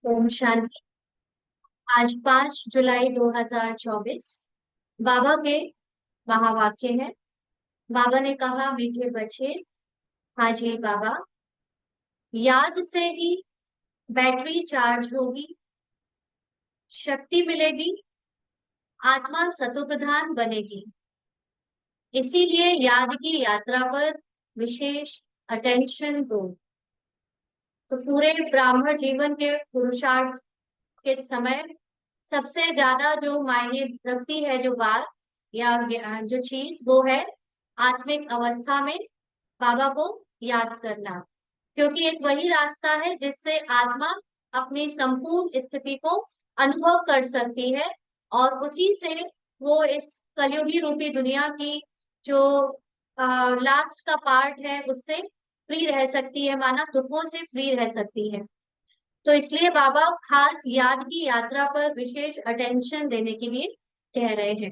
ओम शांति। आज 5 जुलाई 2024 बाबा के महावाक्य है। बाबा ने कहा, मीठे बच्चे, हाँ जी बाबा, याद से ही बैटरी चार्ज होगी, शक्ति मिलेगी, आत्मा सतोप्रधान बनेगी। इसीलिए याद की यात्रा पर विशेष अटेंशन दो। तो पूरे ब्राह्मण जीवन के पुरुषार्थ के समय सबसे ज्यादा जो मायने रखती है जो बात या जो चीज, वो है आत्मिक अवस्था में बाबा को याद करना। क्योंकि एक वही रास्ता है जिससे आत्मा अपनी संपूर्ण स्थिति को अनुभव कर सकती है, और उसी से वो इस कलयुगी रूपी दुनिया की जो लास्ट का पार्ट है उससे फ्री रह सकती है, माना दुखों से फ्री रह सकती है। तो इसलिए बाबा खास याद की यात्रा पर विशेष अटेंशन देने के लिए कह रहे हैं।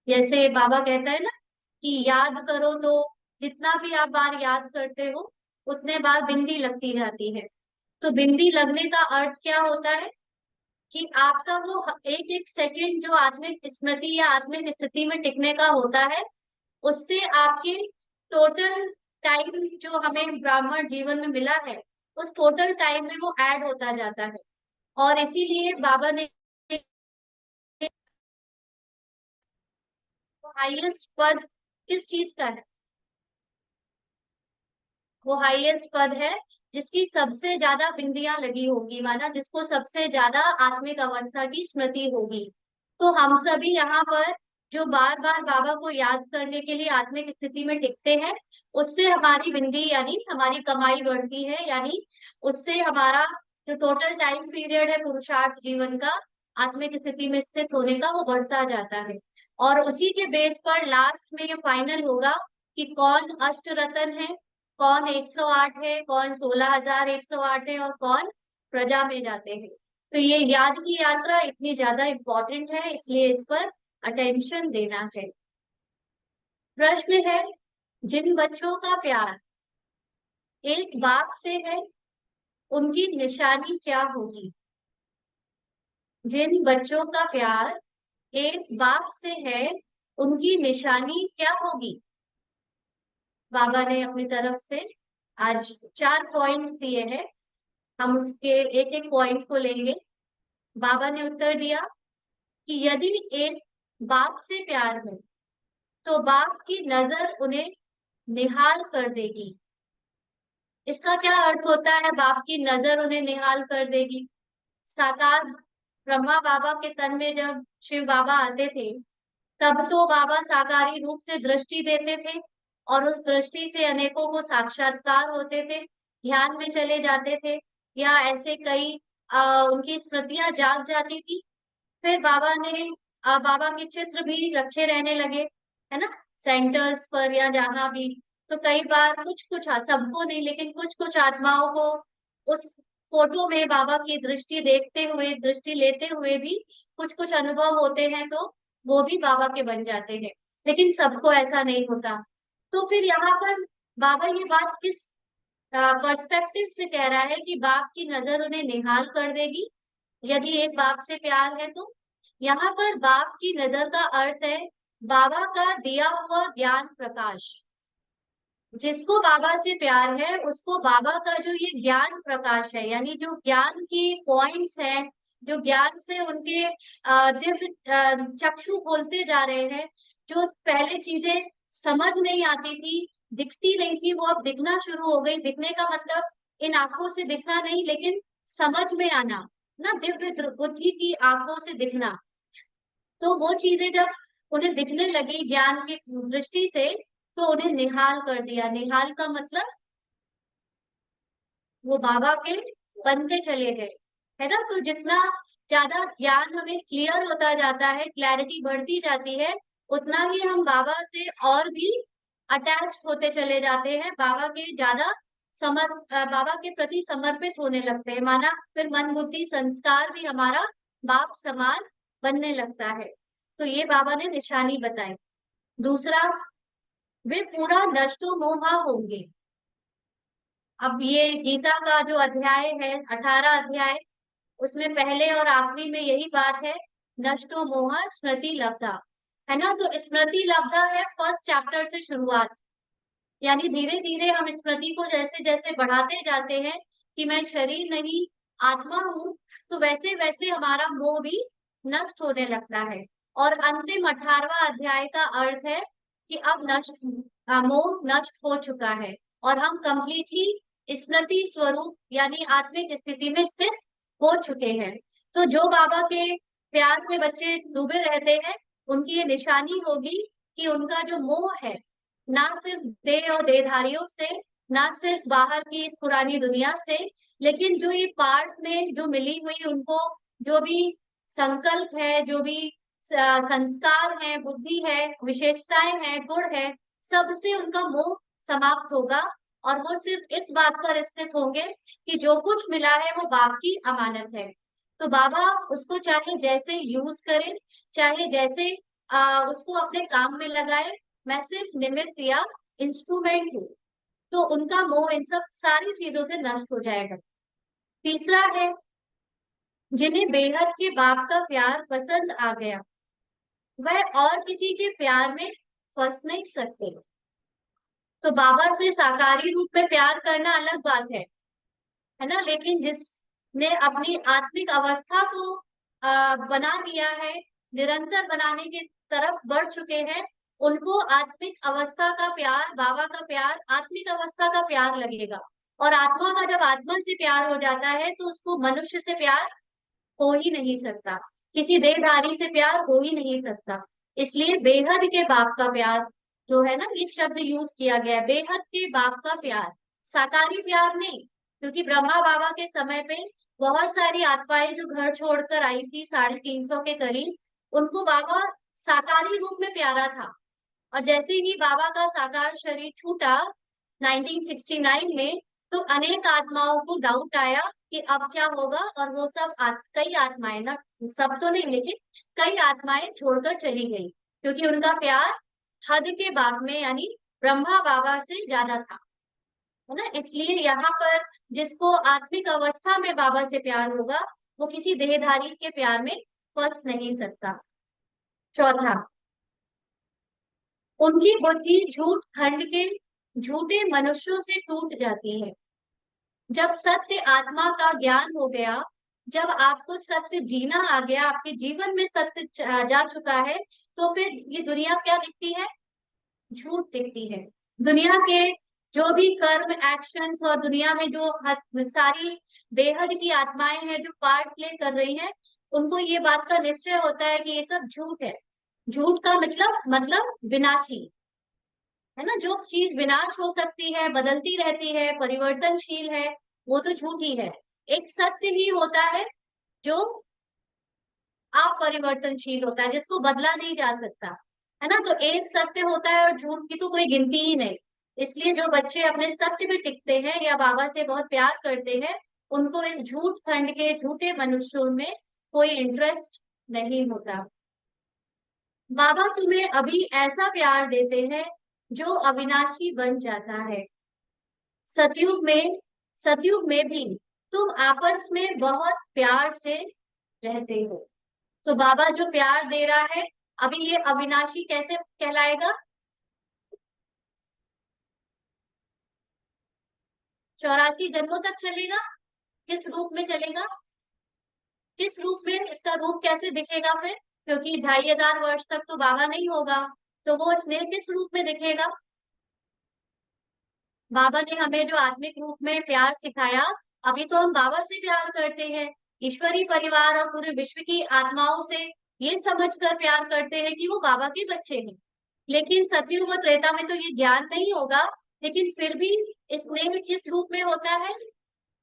जैसे बाबा कहता है ना कि याद करो, तो जितना भी आप बार याद करते हो उतने बार बिंदी लगती जाती है। तो बिंदी लगने का अर्थ क्या होता है कि आपका वो एक एक सेकंड जो आत्मिक स्मृति या आत्मिक स्थिति में टिकने का होता है, उससे आपके टोटल टाइम जो हमें ब्राह्मण जीवन में मिला है, उस टोटल टाइम में वो ऐड होता जाता है। और इसीलिए बाबा ने हाईएस्ट पद किस चीज का है? वो हाईएस्ट पद है जिसकी सबसे ज्यादा बिंदियां लगी होगी, माना जिसको सबसे ज्यादा आत्मिक अवस्था की स्मृति होगी। तो हम सभी यहाँ पर जो बार बार बाबा को याद करने के लिए आत्मिक स्थिति में टिकते हैं, उससे हमारी बिंदी यानी हमारी कमाई बढ़ती है, यानी उससे हमारा जो टोटल टाइम पीरियड है पुरुषार्थ जीवन का आत्मिक स्थिति में स्थित होने का, वो बढ़ता जाता है। और उसी के बेस पर लास्ट में ये फाइनल होगा कि कौन अष्ट रतन है, कौन 108 है, कौन 16,108 है, और कौन प्रजा में जाते हैं। तो ये याद की यात्रा इतनी ज्यादा इम्पोर्टेंट है, इसलिए इस पर अटेंशन देना है। प्रश्न है, जिन बच्चों का प्यार एक बाप से है, उनकी निशानी क्या होगी? जिन बच्चों का प्यार एक बाप से है, उनकी निशानी क्या होगी? बाबा ने अपनी तरफ से आज 4 पॉइंट्स दिए हैं। हम उसके एक एक पॉइंट को लेंगे। बाबा ने उत्तर दिया कि यदि एक बाप से प्यार है तो बाप की नजर उन्हें निहाल कर देगी। इसका क्या अर्थ होता है, बाप की नजर उन्हें निहाल कर देगी? साकार ब्रह्मा बाबा के तन में जब शिव बाबा आते थे, तब तो बाबा साकारी रूप से दृष्टि देते थे, और उस दृष्टि से अनेकों को साक्षात्कार होते थे, ध्यान में चले जाते थे, या ऐसे कई उनकी स्मृतियां जाग जाती थी। फिर बाबा ने बाबा के चित्र भी रखे रहने लगे, है ना, सेंटर्स पर या जहां भी। तो कई बार कुछ कुछ, सबको नहीं लेकिन कुछ कुछ आत्माओं को उस फोटो में बाबा की दृष्टि देखते हुए, दृष्टि लेते हुए भी कुछ कुछ अनुभव होते हैं, तो वो भी बाबा के बन जाते हैं। लेकिन सबको ऐसा नहीं होता। तो फिर यहाँ पर बाबा ये बात किस पर्सपेक्टिव से कह रहा है कि बाप की नजर उन्हें निहाल कर देगी यदि एक बाप से प्यार है तो? यहाँ पर बाप की नजर का अर्थ है बाबा का दिया हुआ ज्ञान प्रकाश। जिसको बाबा से प्यार है उसको बाबा का जो ये ज्ञान प्रकाश है, यानी जो ज्ञान की पॉइंट्स हैं, जो ज्ञान से उनके दिव्य चक्षु खोलते जा रहे हैं, जो पहले चीजें समझ नहीं आती थी, दिखती नहीं थी, वो अब दिखना शुरू हो गई। दिखने का मतलब इन आंखों से दिखना नहीं, लेकिन समझ में आना, ना, दिव्य बुद्धि की आंखों से दिखना। तो वो चीजें जब उन्हें दिखने लगी ज्ञान की दृष्टि से, तो उन्हें निहाल कर दिया। निहाल का मतलब वो बाबा के बनते चले गए, है ना। तो जितना ज्यादा ज्ञान हमें क्लियर होता जाता है, क्लैरिटी बढ़ती जाती है, उतना ही हम बाबा से और भी अटैच्ड होते चले जाते हैं, बाबा के ज्यादा बाबा के प्रति समर्पित होने लगते हैं, माना फिर मन बुद्धि संस्कार भी हमारा बाप समान बनने लगता है। तो ये बाबा ने निशानी बताई। दूसरा, वे पूरा नष्टो मोहा होंगे। अब ये गीता का जो अध्याय है, 18 अध्याय, उसमें पहले और आखिरी में यही बात है, नष्टो मोह स्मृति लब्धा, है ना। तो स्मृति लब्धा है फर्स्ट चैप्टर से शुरुआत, यानी धीरे धीरे हम स्मृति को जैसे जैसे बढ़ाते जाते हैं कि मैं शरीर नहीं आत्मा हूँ, तो वैसे वैसे हमारा मोह भी नष्ट होने लगता है। और अंतिम 18वां अध्याय का अर्थ है कि अब मोह नष्ट हो चुका है और हम कंप्लीटली स्मृति स्वरूप यानी आत्मिक स्थिति में स्थित हो चुके हैं। तो जो बाबा के प्यार में बच्चे डूबे रहते हैं, उनकी ये निशानी होगी कि उनका जो मोह है, ना सिर्फ देह और देहधारियों से, ना सिर्फ बाहर की इस पुरानी दुनिया से, लेकिन जो ये पार्ट में जो मिली हुई उनको जो भी संकल्प है, जो भी संस्कार है, बुद्धि है, विशेषताएं हैं, गुण है, सबसे उनका मोह समाप्त होगा। और वो सिर्फ इस बात पर स्थित होंगे कि जो कुछ मिला है वो बाप की अमानत है। तो बाबा उसको चाहे जैसे यूज करे, चाहे जैसे उसको अपने काम में लगाए, मैं सिर्फ निमित्त या इंस्ट्रूमेंट हूँ। तो उनका मोह इन सब सारी चीजों से नष्ट हो जाएगा। तीसरा है, जिन्हें बेहद के बाप का प्यार पसंद आ गया, वह और किसी के प्यार में फंस नहीं सकते। तो बाबा से साकारी रूप में प्यार करना अलग बात है ना। लेकिन जिसने अपनी आत्मिक अवस्था को बना लिया है, निरंतर बनाने की तरफ बढ़ चुके हैं, उनको आत्मिक अवस्था का प्यार, बाबा का प्यार आत्मिक अवस्था का प्यार लगेगा। और आत्मा का जब आत्मा से प्यार हो जाता है तो उसको मनुष्य से प्यार हो ही नहीं सकता, किसी देहधारी से प्यार हो ही नहीं सकता। इसलिए बेहद के बाप का प्यार जो है ना, ये शब्द यूज किया गया है, बेहद के बाप का प्यार, साकारी प्यार नहीं। क्योंकि ब्रह्मा बाबा के समय पे बहुत सारी आत्माएं जो घर छोड़कर आई थी 350 के करीब, उनको बाबा साकारी रूप में प्यारा था। और जैसे ही बाबा का साकार शरीर छूटा 1969 में, तो अनेक आत्माओं को डाउट आया कि अब क्या होगा, और वो सब कई आत्माएं ना, सब तो नहीं लेकिन कई आत्माएं छोड़कर चली गई, क्योंकि उनका प्यार हद के बाप में यानी ब्रह्मा बाबा से ज्यादा था, है ना। इसलिए यहाँ पर जिसको आत्मिक अवस्था में बाबा से प्यार होगा, वो किसी देहधारी के प्यार में फंस नहीं सकता। चौथा, उनकी बुद्धि झूठ खंड के झूठे मनुष्यों से टूट जाती है। जब सत्य आत्मा का ज्ञान हो गया, जब आपको सत्य जीना आ गया, आपके जीवन में सत्य जा चुका है, तो फिर ये दुनिया क्या दिखती है? झूठ दिखती है। दुनिया के जो भी कर्म एक्शंस और दुनिया में जो सारी बेहद की आत्माएं हैं जो पार्ट प्ले कर रही हैं, उनको ये बात का निश्चय होता है कि ये सब झूठ है। झूठ का मतलब विनाशी, है ना। जो चीज विनाश हो सकती है, बदलती रहती है, परिवर्तनशील है, वो तो झूठ ही है। एक सत्य ही होता है जो अपरिवर्तनशील होता है, जिसको बदला नहीं जा सकता, है ना। तो एक सत्य होता है और झूठ की तो कोई गिनती ही नहीं। इसलिए जो बच्चे अपने सत्य में टिकते हैं या बाबा से बहुत प्यार करते हैं, उनको इस झूठ खंड के झूठे मनुष्यों में कोई इंटरेस्ट नहीं होता। बाबा तुम्हें अभी ऐसा प्यार देते हैं जो अविनाशी बन जाता है। सतयुग में सतयुग में भी तुम आपस में बहुत प्यार से रहते हो। तो बाबा जो प्यार दे रहा है, अभी ये अविनाशी कैसे कहलाएगा? 84 जन्मों तक चलेगा? किस रूप में चलेगा? किस रूप में? इसका रूप कैसे दिखेगा फिर? क्योंकि 2500 वर्ष तक तो बाबा नहीं होगा, तो वो स्नेह किस रूप में दिखेगा? बाबा ने हमें जो आत्मिक रूप में प्यार सिखाया, अभी तो हम बाबा से प्यार करते हैं, ईश्वरी परिवार और पूरे विश्व की आत्माओं से ये समझकर प्यार करते हैं कि वो बाबा के बच्चे हैं। लेकिन सतयुग और त्रेता में तो ये ज्ञान नहीं होगा, लेकिन फिर भी स्नेह किस रूप में होता है?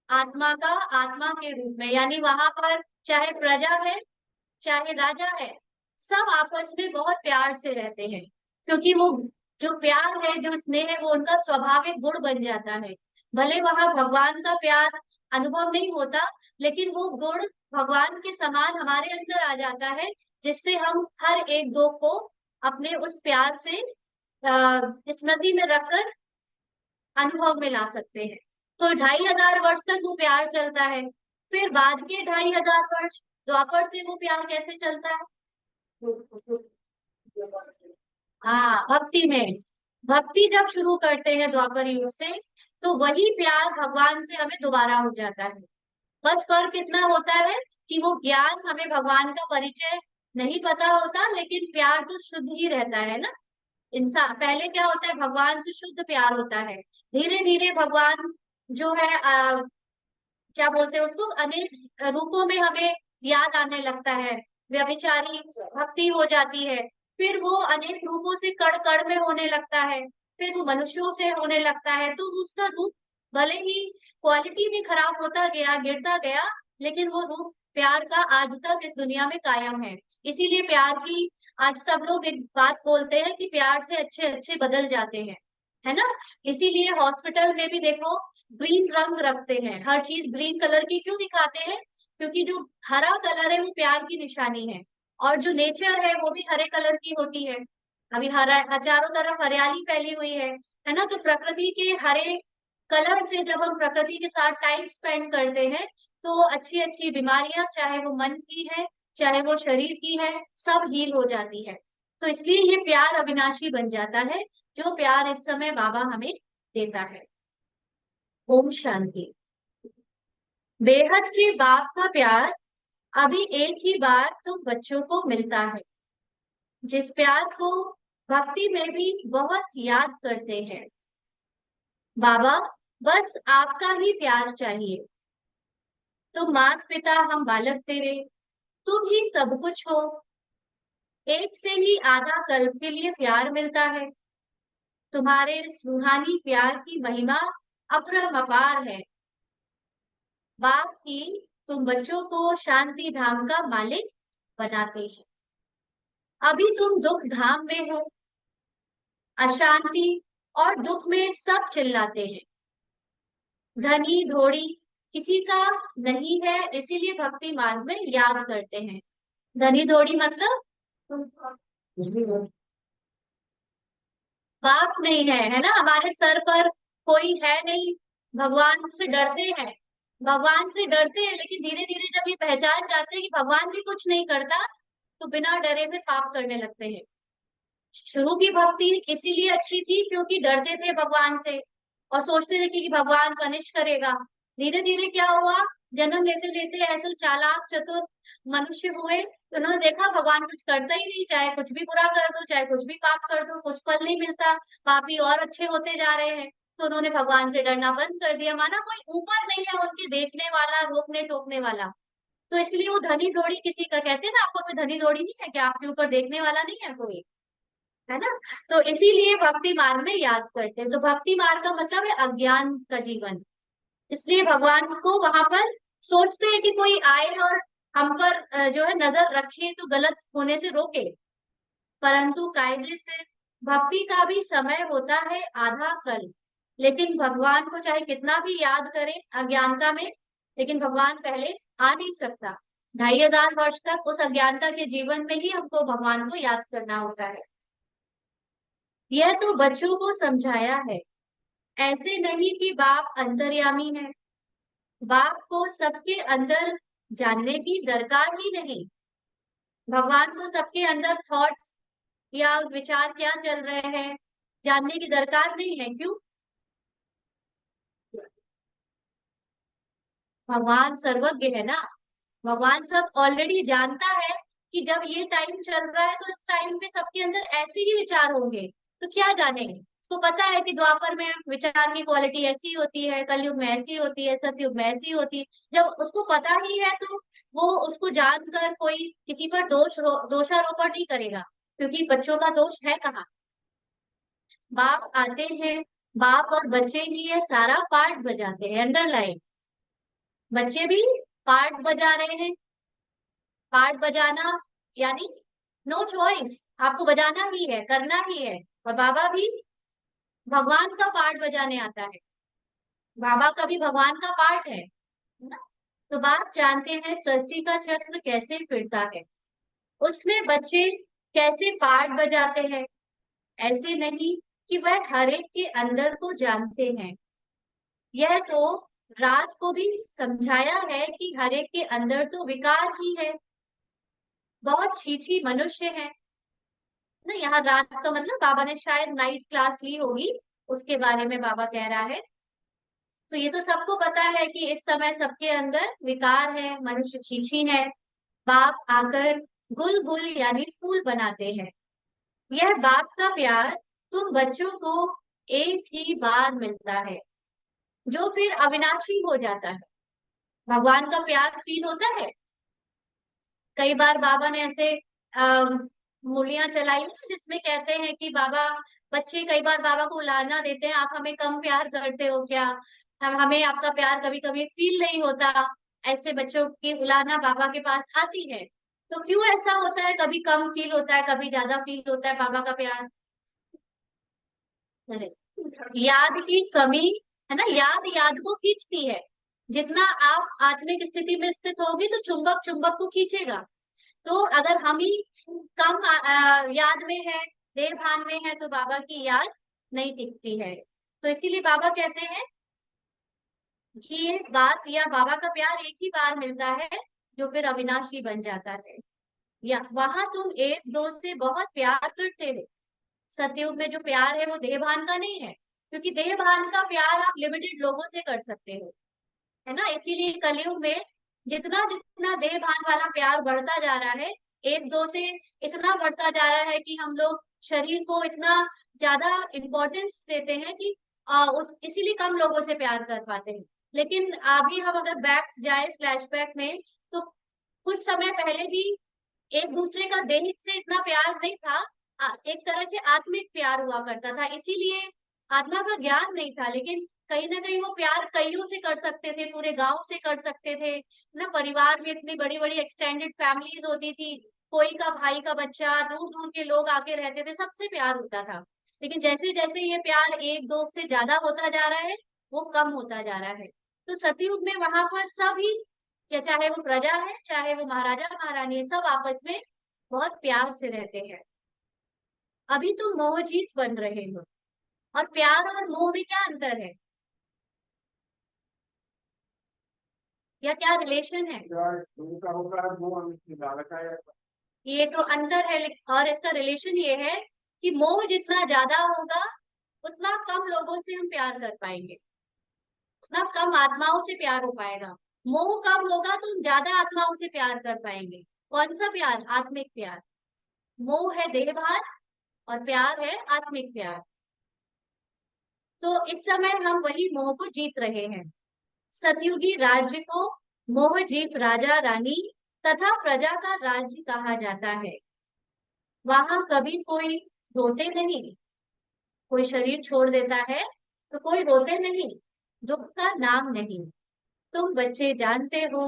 आत्मा का आत्मा के रूप में, यानी वहां पर चाहे प्रजा है चाहे राजा है, सब आपस में बहुत प्यार से रहते हैं। क्योंकि वो जो प्यार है, जो स्नेह है, वो उनका स्वाभाविक गुण बन जाता है। भले वहां भगवान का प्यार अनुभव नहीं होता, लेकिन वो गुण भगवान के समान हमारे अंदर आ जाता है, जिससे हम हर एक दो को अपने उस प्यार से स्मृति में रखकर अनुभव में ला सकते हैं। तो 2500 वर्ष तक वो प्यार चलता है। फिर बाद के 2500 वर्ष द्वापर से वो प्यार कैसे चलता है? हाँ, भक्ति में। भक्ति जब शुरू करते हैं द्वापर युग से, तो वही प्यार भगवान से हमें दोबारा हो जाता है। बस फर्क इतना होता है कि वो ज्ञान, हमें भगवान का परिचय नहीं पता होता, लेकिन प्यार तो शुद्ध ही रहता है ना। इंसान पहले क्या होता है, भगवान से शुद्ध प्यार होता है। धीरे धीरे भगवान जो है क्या बोलते हैं उसको, अनेक रूपों में हमें याद आने लगता है। व्यभिचारी भक्ति हो जाती है। फिर वो अनेक रूपों से कण कण में होने लगता है। फिर वो मनुष्यों से होने लगता है, तो उसका रूप भले ही क्वालिटी में खराब होता गया, गिरता गया, लेकिन वो रूप प्यार का आज तक इस दुनिया में कायम है। इसीलिए प्यार की आज सब लोग एक बात बोलते हैं कि प्यार से अच्छे अच्छे बदल जाते हैं, है ना। इसीलिए हॉस्पिटल में भी देखो, ग्रीन रंग रखते हैं, हर चीज ग्रीन कलर की क्यों दिखाते हैं? क्योंकि जो हरा कलर है वो प्यार की निशानी है, और जो नेचर है वो भी हरे कलर की होती है। अभी हरा, चारों तरफ हरियाली फैली हुई है ना। तो प्रकृति के हरे कलर से जब हम प्रकृति के साथ टाइम स्पेंड करते हैं, तो अच्छी अच्छी बीमारियां, चाहे वो मन की है चाहे वो शरीर की है, सब हील हो जाती है। तो इसलिए ये प्यार अविनाशी बन जाता है, जो प्यार इस समय बाबा हमें देता है। ओम शांति। बेहद के बाप का प्यार अभी एक ही बार तुम बच्चों को मिलता है, जिस प्यार को भक्ति में भी बहुत याद करते हैं। बाबा, बस आपका ही प्यार चाहिए। तुम माता पिता, हम बालक तेरे, तुम ही सब कुछ हो। एक से ही आधा कल्प के लिए प्यार मिलता है। तुम्हारे इस रूहानी प्यार की महिमा अपरंपार है। बाप की तुम बच्चों को शांति धाम का मालिक बनाते हैं। अभी तुम दुख धाम में हो, अशांति और दुख में सब चिल्लाते हैं। धनी धोड़ी किसी का नहीं है, इसीलिए भक्ति मार्ग में याद करते हैं। धनी धोड़ी मतलब बाप नहीं है, है ना। हमारे सर पर कोई है नहीं, भगवान से डरते हैं। भगवान से डरते हैं, लेकिन धीरे धीरे जब ये पहचान जाते हैं कि भगवान भी कुछ नहीं करता, तो बिना डरे फिर पाप करने लगते हैं। शुरू की भक्ति इसीलिए अच्छी थी क्योंकि डरते थे भगवान से, और सोचते थे कि भगवान पनिश करेगा। धीरे धीरे क्या हुआ, जन्म लेते लेते ऐसे चालाक चतुर मनुष्य हुए, तो उन्होंने देखा भगवान कुछ करता ही नहीं, चाहे कुछ भी बुरा कर दो चाहे कुछ भी पाप कर दो, कुछ फल नहीं मिलता, पापी और अच्छे होते जा रहे हैं। तो उन्होंने भगवान से डरना बंद कर दिया, माना कोई ऊपर नहीं है उनके देखने वाला, रोकने टोकने वाला। तो इसलिए वो धनी धोड़ी किसी का, कहते हैं ना, आपको कोई धनी धोड़ी नहीं है, कि आपके ऊपर देखने वाला नहीं है कोई, है ना। तो इसीलिए भक्ति मार्ग में याद करते हैं। तो भक्ति मार्ग का मतलब है अज्ञान का जीवन। इसलिए भगवान को वहां पर सोचते हैं कि कोई आए और हम पर जो है नजर रखे, तो गलत होने से रोके। परंतु कायदे से भक्ति का भी समय होता है आधा कल, लेकिन भगवान को चाहे कितना भी याद करें अज्ञानता में, लेकिन भगवान पहले आ नहीं सकता। 2500 वर्ष तक उस अज्ञानता के जीवन में ही हमको भगवान को याद करना होता है। यह तो बच्चों को समझाया है, ऐसे नहीं कि बाप अंतर्यामी है। बाप को सबके अंदर जानने की दरकार ही नहीं। भगवान को सबके अंदर थॉट्स या विचार क्या चल रहे हैं जानने की दरकार नहीं है। क्यों? भगवान सर्वज्ञ है ना। भगवान सब ऑलरेडी जानता है कि जब ये टाइम चल रहा है तो इस टाइम पे सबके अंदर ऐसे ही विचार होंगे। तो क्या जाने, तो पता है कि द्वापर में विचार की क्वालिटी ऐसी होती है, कलयुग में ऐसी होती है, सतयुग में ऐसी होती है। जब उसको पता ही है, तो वो उसको जानकर कोई किसी पर दोषारोपण नहीं करेगा, क्योंकि बच्चों का दोष है कहाँ। बाप आते हैं, बाप और बच्चे ही ये सारा पार्ट बजाते हैं, अंडरलाइन। बच्चे भी पार्ट बजा रहे हैं। पार्ट बजाना यानी नो चॉइस, आपको बजाना ही है, करना ही है। और बाबा भी भगवान का पार्ट बजाने आता है। बाबा का भी भगवान का पार्ट है ना। तो बाप जानते हैं सृष्टि का चक्र कैसे फिरता है, उसमें बच्चे कैसे पार्ट बजाते हैं। ऐसे नहीं कि वह हर एक के अंदर को जानते हैं। यह तो रात को भी समझाया है कि हर एक के अंदर तो विकार ही है, बहुत छीछी मनुष्य है ना। यहाँ रात का मतलब बाबा ने शायद नाइट क्लास ली होगी, उसके बारे में बाबा कह रहा है। तो ये तो सबको पता है कि इस समय सबके अंदर विकार है, मनुष्य छीछी है। बाप आकर गुल गुल यानी फूल बनाते हैं। यह बाप का प्यार तुम बच्चों को एक ही बार मिलता है, जो फिर अविनाशी हो जाता है। भगवान का प्यार फील होता है। कई बार बाबा ने ऐसे मूलियां चलाई ना, जिसमें कहते हैं कि बाबा, बच्चे कई बार बाबा को उलाहना देते हैं, आप हमें कम प्यार करते हो क्या, हम हमें आपका प्यार कभी कभी फील नहीं होता। ऐसे बच्चों की उलाहना बाबा के पास आती है। तो क्यों ऐसा होता है, कभी कम फील होता है, कभी ज्यादा फील होता है बाबा का प्यार? याद की कमी है ना, याद याद को खींचती है। जितना आप आत्मिक स्थिति में स्थित होगी तो चुंबक चुंबक को खींचेगा। तो अगर हम ही कम याद में है, देह भान में है, तो बाबा की याद नहीं टिकती है। तो इसीलिए बाबा कहते हैं कि ये बात या बाबा का प्यार एक ही बार मिलता है, जो फिर अविनाशी बन जाता है। या वहां तुम एक दो से बहुत प्यार करते हो। सतयुग में जो प्यार है वो देह भान का नहीं है, क्योंकि देह भान का प्यार आप लिमिटेड लोगों से कर सकते हो, है ना। इसीलिए कलयुग में जितना जितना देह भान वाला प्यार बढ़ता जा रहा है, एक दो से इतना बढ़ता जा रहा है कि हम लोग शरीर को इतना ज्यादा इम्पोर्टेंस देते हैं कि उस इसीलिए कम लोगों से प्यार कर पाते हैं। लेकिन अभी हम अगर बैक जाए फ्लैशबैक में, तो कुछ समय पहले भी एक दूसरे का देह से इतना प्यार नहीं था। एक तरह से आत्मिक प्यार हुआ करता था, इसीलिए आत्मा का ज्ञान नहीं था, लेकिन कहीं ना कहीं वो प्यार कईयों से कर सकते थे, पूरे गांव से कर सकते थे ना। परिवार में इतनी बड़ी बड़ी एक्सटेंडेड फैमिलीज होती थी, कोई का भाई का बच्चा, दूर दूर के लोग आके रहते थे, सबसे प्यार होता था। लेकिन जैसे जैसे ये प्यार एक दो से ज्यादा होता जा रहा है, वो कम होता जा रहा है। तो सतयुग में वहां पर सभी, या चाहे वो प्रजा है चाहे वो महाराजा महारानी है, सब आपस में बहुत प्यार से रहते हैं। अभी तुम मोहजीत बन रहे हो। और प्यार और मोह में क्या अंतर है, या क्या रिलेशन है? ये तो अंतर है, और इसका रिलेशन ये है कि मोह जितना ज्यादा होगा, उतना कम लोगों से हम प्यार कर पाएंगे, उतना कम आत्माओं से प्यार हो पाएगा। मोह कम होगा तो हम ज्यादा आत्माओं से प्यार कर पाएंगे। कौन सा प्यार? आत्मिक प्यार। मोह है देह भान, और प्यार है आत्मिक प्यार। तो इस समय हम वही मोह को जीत रहे हैं। सतयुगी राज्य को मोह जीत राजा रानी तथा प्रजा का राज्य कहा जाता है। वहां कभी कोई रोते नहीं। कोई शरीर छोड़ देता है तो कोई रोते नहीं, दुख का नाम नहीं। तुम बच्चे जानते हो,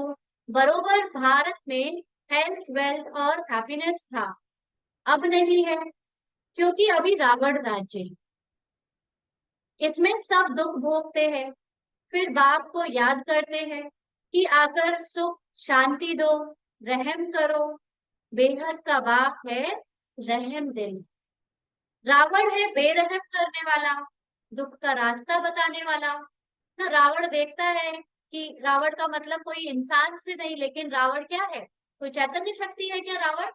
बरोबर भारत में हेल्थ वेल्थ और हैप्पीनेस था, अब नहीं है, क्योंकि अभी रावण राज्य है। इसमें सब दुख भोगते हैं, फिर बाप को याद करते हैं कि आकर सुख शांति दो, रहम करो। बेहद का बाप है रहम दिल। रावण है बेरहम करने वाला, दुख का रास्ता बताने वाला ना। रावण देखता है कि रावण का मतलब कोई इंसान से नहीं, लेकिन रावण क्या है, कोई चैतन्य शक्ति है क्या रावण?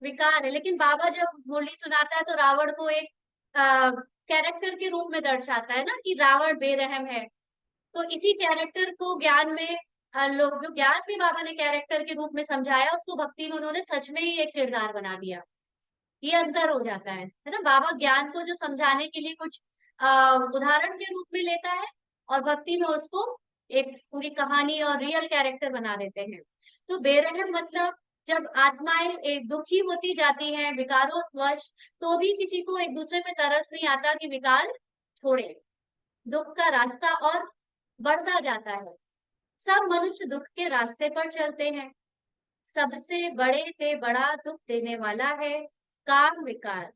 विकार है। लेकिन बाबा जब मुरली सुनाता है तो रावण को एक कैरेक्टर के रूप में दर्शाता है ना, कि रावण बेरहम है। तो इसी कैरेक्टर को ज्ञान में लोग, जो ज्ञान में बाबा ने कैरेक्टर के रूप में समझाया, उसको भक्ति में उन्होंने सच में ही एक किरदार बना दिया। ये अंतर हो जाता है ना। बाबा ज्ञान को जो समझाने के लिए कुछ उदाहरण के रूप में लेता है, और भक्ति में उसको एक पूरी कहानी और रियल कैरेक्टर बना देते हैं। तो बेरहम मतलब जब आत्माएं एक दुखी होती जाती हैं विकारों वश, तो भी किसी को एक दूसरे में तरस नहीं आता कि विकार छोड़े। दुख का रास्ता और बढ़ता जाता है। सब मनुष्य दुख के रास्ते पर चलते हैं। सबसे बड़े से बड़ा दुख देने वाला है काम विकार।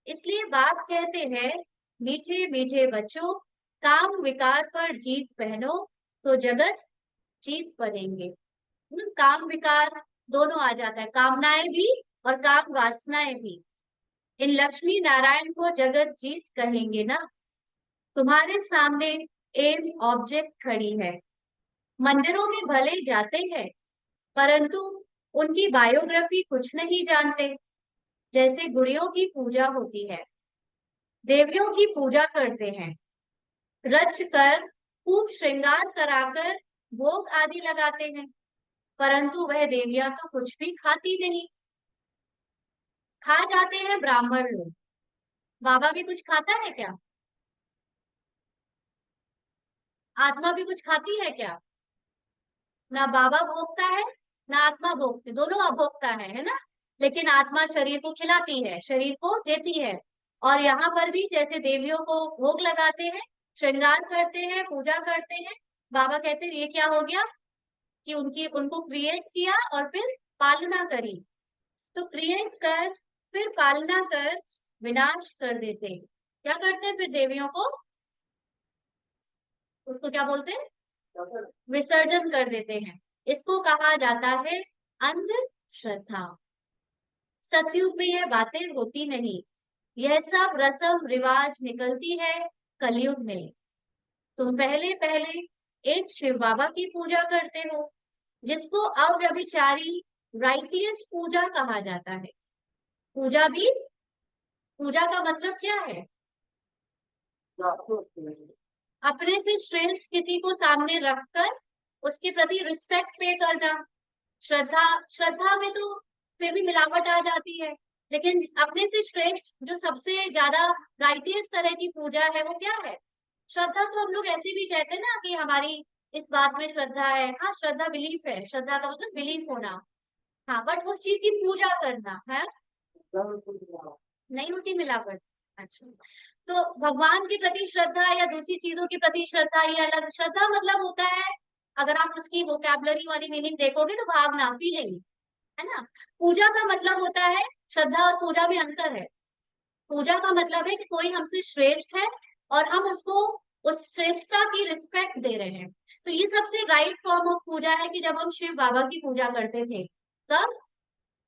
इसलिए बाप कहते हैं, मीठे मीठे बच्चों, काम विकार पर जीत पहनो, तो जगत जीत बनेंगे। काम विकार दोनों आ जाता है, कामनाएं भी और काम वासनाएं भी। इन लक्ष्मी नारायण को जगत जीत कहेंगे ना। तुम्हारे सामने एक ऑब्जेक्ट खड़ी है। मंदिरों में भले जाते हैं, परंतु उनकी बायोग्राफी कुछ नहीं जानते। जैसे गुड़ियों की पूजा होती है, देवियों की पूजा करते हैं, रच कर खूब श्रृंगार कराकर भोग आदि लगाते हैं, परंतु वह देवियां तो कुछ भी खाती नहीं। खा जाते हैं ब्राह्मण लोग। बाबा भी कुछ खाता है क्या? आत्मा भी कुछ खाती है क्या? ना बाबा भोगता है, ना आत्मा भोगती, दोनों अभोक्ता है ना। लेकिन आत्मा शरीर को खिलाती है, शरीर को देती है। और यहाँ पर भी जैसे देवियों को भोग लगाते हैं, श्रृंगार करते हैं, पूजा करते हैं। बाबा कहते हैं ये क्या हो गया कि उनकी उनको क्रिएट किया और फिर पालना करी। तो क्रिएट कर फिर पालना कर विनाश कर देते हैं। क्या करते हैं फिर देवियों को? उसको क्या बोलते हैं? विसर्जन कर देते हैं। इसको कहा जाता है अंधश्रद्धा। सतयुग में यह बातें होती नहीं। यह सब रस्म रिवाज निकलती है कलयुग में। तुम पहले पहले एक शिव बाबा की पूजा करते हो, जिसको अव्यभिचारी राइटियस पूजा कहा जाता है। पूजा भी, पूजा का मतलब क्या है? अपने से श्रेष्ठ किसी को सामने रखकर उसके प्रति रिस्पेक्ट पे करना। श्रद्धा, श्रद्धा में तो फिर भी मिलावट आ जाती है, लेकिन अपने से श्रेष्ठ जो सबसे ज्यादा राइटियस तरह की पूजा है वो क्या है? श्रद्धा तो हम लोग ऐसे भी कहते हैं ना कि हमारी इस बात में श्रद्धा है। हाँ, श्रद्धा बिलीफ है, श्रद्धा का मतलब बिलीफ होना। हाँ, बट उस चीज की पूजा करना है, नहीं होती मिलावट। अच्छा, तो भगवान के प्रति श्रद्धा या दूसरी चीजों के प्रति श्रद्धा ये अलग। श्रद्धा मतलब होता है, अगर आप उसकी वोकैबलरी वाली मीनिंग देखोगे तो भावना, फीलिंग, है ना। पूजा का मतलब होता है, श्रद्धा और पूजा में अंतर है। पूजा का मतलब है कि कोई हमसे श्रेष्ठ है और हम उसको उस श्रेष्ठता की रिस्पेक्ट दे रहे हैं। तो ये सबसे राइट फॉर्म ऑफ पूजा है कि जब हम शिव बाबा की पूजा करते थे, तब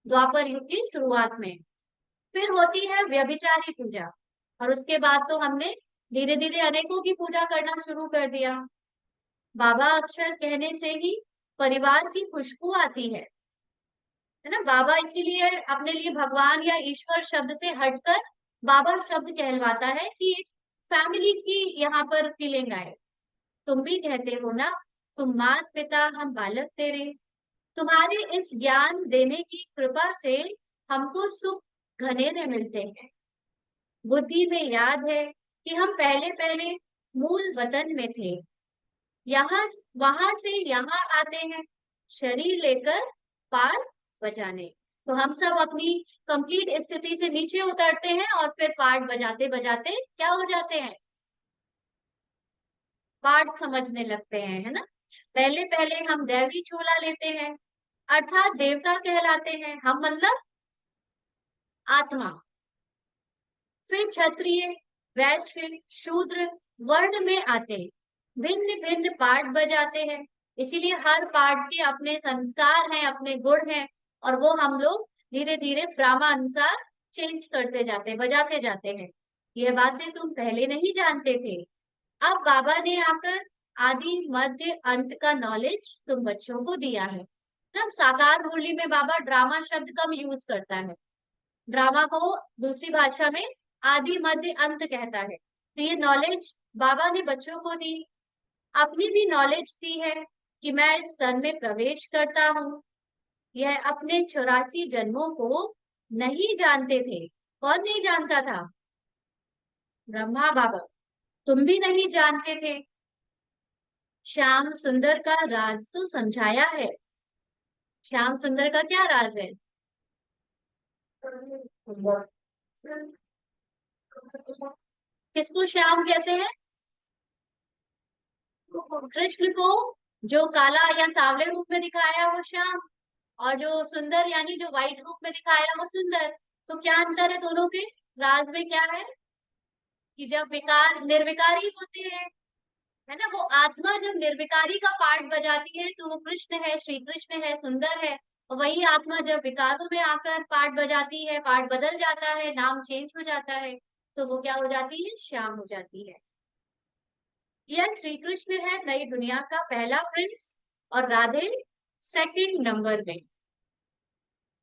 द्वापर युग की शुरुआत में। फिर होती है व्यभिचारी पूजा, और उसके बाद तो हमने धीरे धीरे अनेकों की पूजा करना शुरू कर दिया। बाबा अक्षर कहने से ही परिवार की खुशबू आती है ना। बाबा इसीलिए अपने लिए भगवान या ईश्वर शब्द से हटकर बाबा शब्द कहलवाता है कि एक फैमिली की यहाँ पर फीलिंग आए। तुम भी कहते हो ना, तुम मात पिता हम बालक तेरे। तुम्हारे इस ज्ञान देने की कृपा से हमको सुख घनेरे मिलते हैं। बुद्धि में याद है कि हम पहले पहले मूल वतन में थे, यहाँ वहां से यहाँ आते हैं शरीर लेकर पार बजाने। तो हम सब अपनी कंप्लीट स्थिति से नीचे उतरते हैं और फिर पाठ बजाते बजाते क्या हो जाते हैं? पाठ समझने लगते हैं, है ना। पहले पहले हम दैवी चोला लेते हैं, अर्थात देवता कहलाते हैं हम, मतलब आत्मा। फिर क्षत्रिय, वैश्य, शूद्र वर्ण में आते भिन्न भिन्न पाठ बजाते हैं। इसीलिए हर पाठ के अपने संस्कार हैं, अपने गुण हैं, और वो हम लोग धीरे धीरे क्रमानुसार चेंज करते जाते, बजाते जाते हैं। यह बातें तुम पहले नहीं जानते थे। अब बाबा ने आकर आदि मध्य अंत का नॉलेज तुम बच्चों को दिया है ना। साकार मुरली में बाबा ड्रामा शब्द कम यूज करता है। ड्रामा को दूसरी भाषा में आदि मध्य अंत कहता है। तो ये नॉलेज बाबा ने बच्चों को दी। अपनी भी नॉलेज दी है कि मैं इस तन में प्रवेश करता हूँ। यह अपने 84 जन्मों को नहीं जानते थे। कौन नहीं जानता था? ब्रह्मा बाबा। तुम भी नहीं जानते थे। श्याम सुंदर का राज तो समझाया है। श्याम सुंदर का क्या राज है? किसको श्याम कहते हैं? कृष्ण को। जो काला या सांवले रूप में दिखाया वो श्याम, और जो सुंदर यानी जो व्हाइट रूप में दिखाया वो सुंदर। तो क्या अंतर है दोनों के? राज में क्या है कि जब विकार निर्विकारी होते हैं, है ना, वो आत्मा जब निर्विकारी का पार्ट बजाती है तो वो कृष्ण है, श्री कृष्ण है, सुंदर है। और वही आत्मा जब विकारों में आकर पार्ट बजाती है, पार्ट बदल जाता है, नाम चेंज हो जाता है, तो वो क्या हो जाती है? श्याम हो जाती है। यह श्री कृष्ण है नई दुनिया का पहला प्रिंस और राधे सेकंड नंबर में।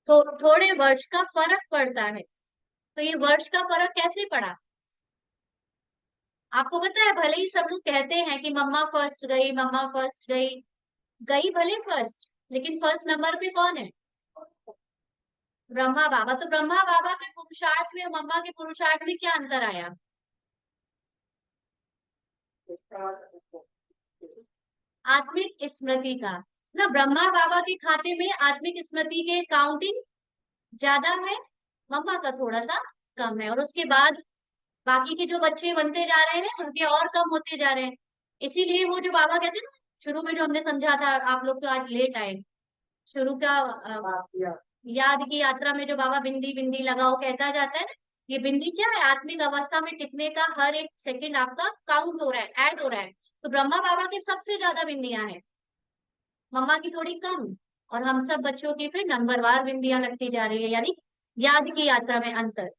तो थोड़े वर्ष का फर्क पड़ता है। तो ये वर्ष का फर्क कैसे पड़ा? आपको पता है, भले ही सब लोग कहते हैं कि मम्मा फर्स्ट गई, मम्मा फर्स्ट गई, गई भले फर्स्ट, लेकिन फर्स्ट नंबर पे कौन है? ब्रह्मा बाबा। तो ब्रह्मा बाबा के पुरुषार्थ में और मम्मा के पुरुषार्थ में क्या अंतर आया? आत्मिक स्मृति का। ना, ब्रह्मा बाबा के खाते में आत्मिक स्मृति के काउंटिंग ज्यादा है, मम्मा का थोड़ा सा कम है। और उसके बाद बाकी के जो बच्चे बनते जा रहे हैं उनके और कम होते जा रहे हैं। इसीलिए वो जो बाबा कहते हैं ना, शुरू में जो हमने समझा था, आप लोग तो आज लेट आए, शुरू का याद की यात्रा में जो बाबा बिंदी बिंदी लगाओ कहता जाता है ना, ये बिंदी क्या है? आत्मिक अवस्था में टिकने का हर एक सेकंड आपका काउंट हो रहा है, ऐड हो रहा है। तो ब्रह्मा बाबा के सबसे ज्यादा बिंदियां हैं, मम्मा की थोड़ी कम। और हम सब बच्चों की फिर नंबरवार बिंदियां लगती जा रही है, यानी याद की यात्रा में अंतर।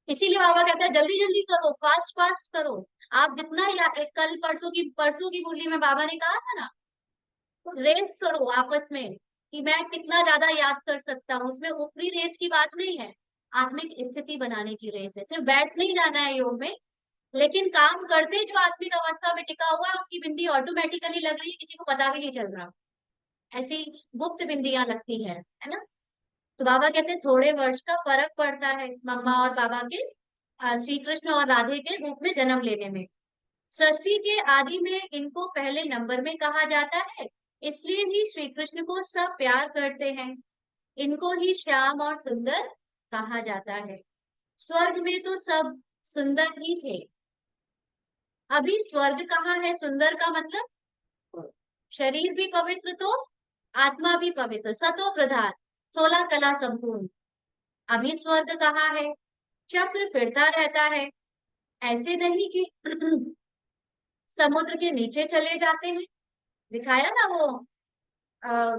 इसीलिए बाबा कहता है जल्दी जल्दी करो, फास्ट फास्ट करो। आप जितना कल परसों की बोली में बाबा ने कहा था ना, रेस करो आपस में कि मैं कितना ज्यादा याद कर सकता हूँ। उसमें ऊपरी रेस की बात नहीं है, आत्मिक स्थिति बनाने की रेस है। सिर्फ बैठ नहीं जाना है योग में, लेकिन काम करते जो आत्मिक अवस्था में टिका हुआ है उसकी बिंदी ऑटोमेटिकली लग रही है, किसी को पता भी नहीं चल रहा। ऐसी गुप्त बिंदियां लगती है ना। तो बाबा कहते हैं थोड़े वर्ष का फर्क पड़ता है मम्मा और बाबा के, श्री कृष्ण और राधे के रूप में जन्म लेने में। सृष्टि के आदि में इनको पहले नंबर में कहा जाता है, इसलिए ही श्री कृष्ण को सब प्यार करते हैं। इनको ही श्याम और सुंदर कहा जाता है। स्वर्ग में तो सब सुंदर ही थे। अभी स्वर्ग कहाँ है? सुंदर का मतलब शरीर भी पवित्र तो आत्मा भी पवित्र, सतो प्रधान, 16 कला संपूर्ण। अभी स्वर्ग कहाँ है? चक्र फिरता रहता है। ऐसे नहीं कि समुद्र के नीचे चले जाते हैं। दिखाया ना वो, अ,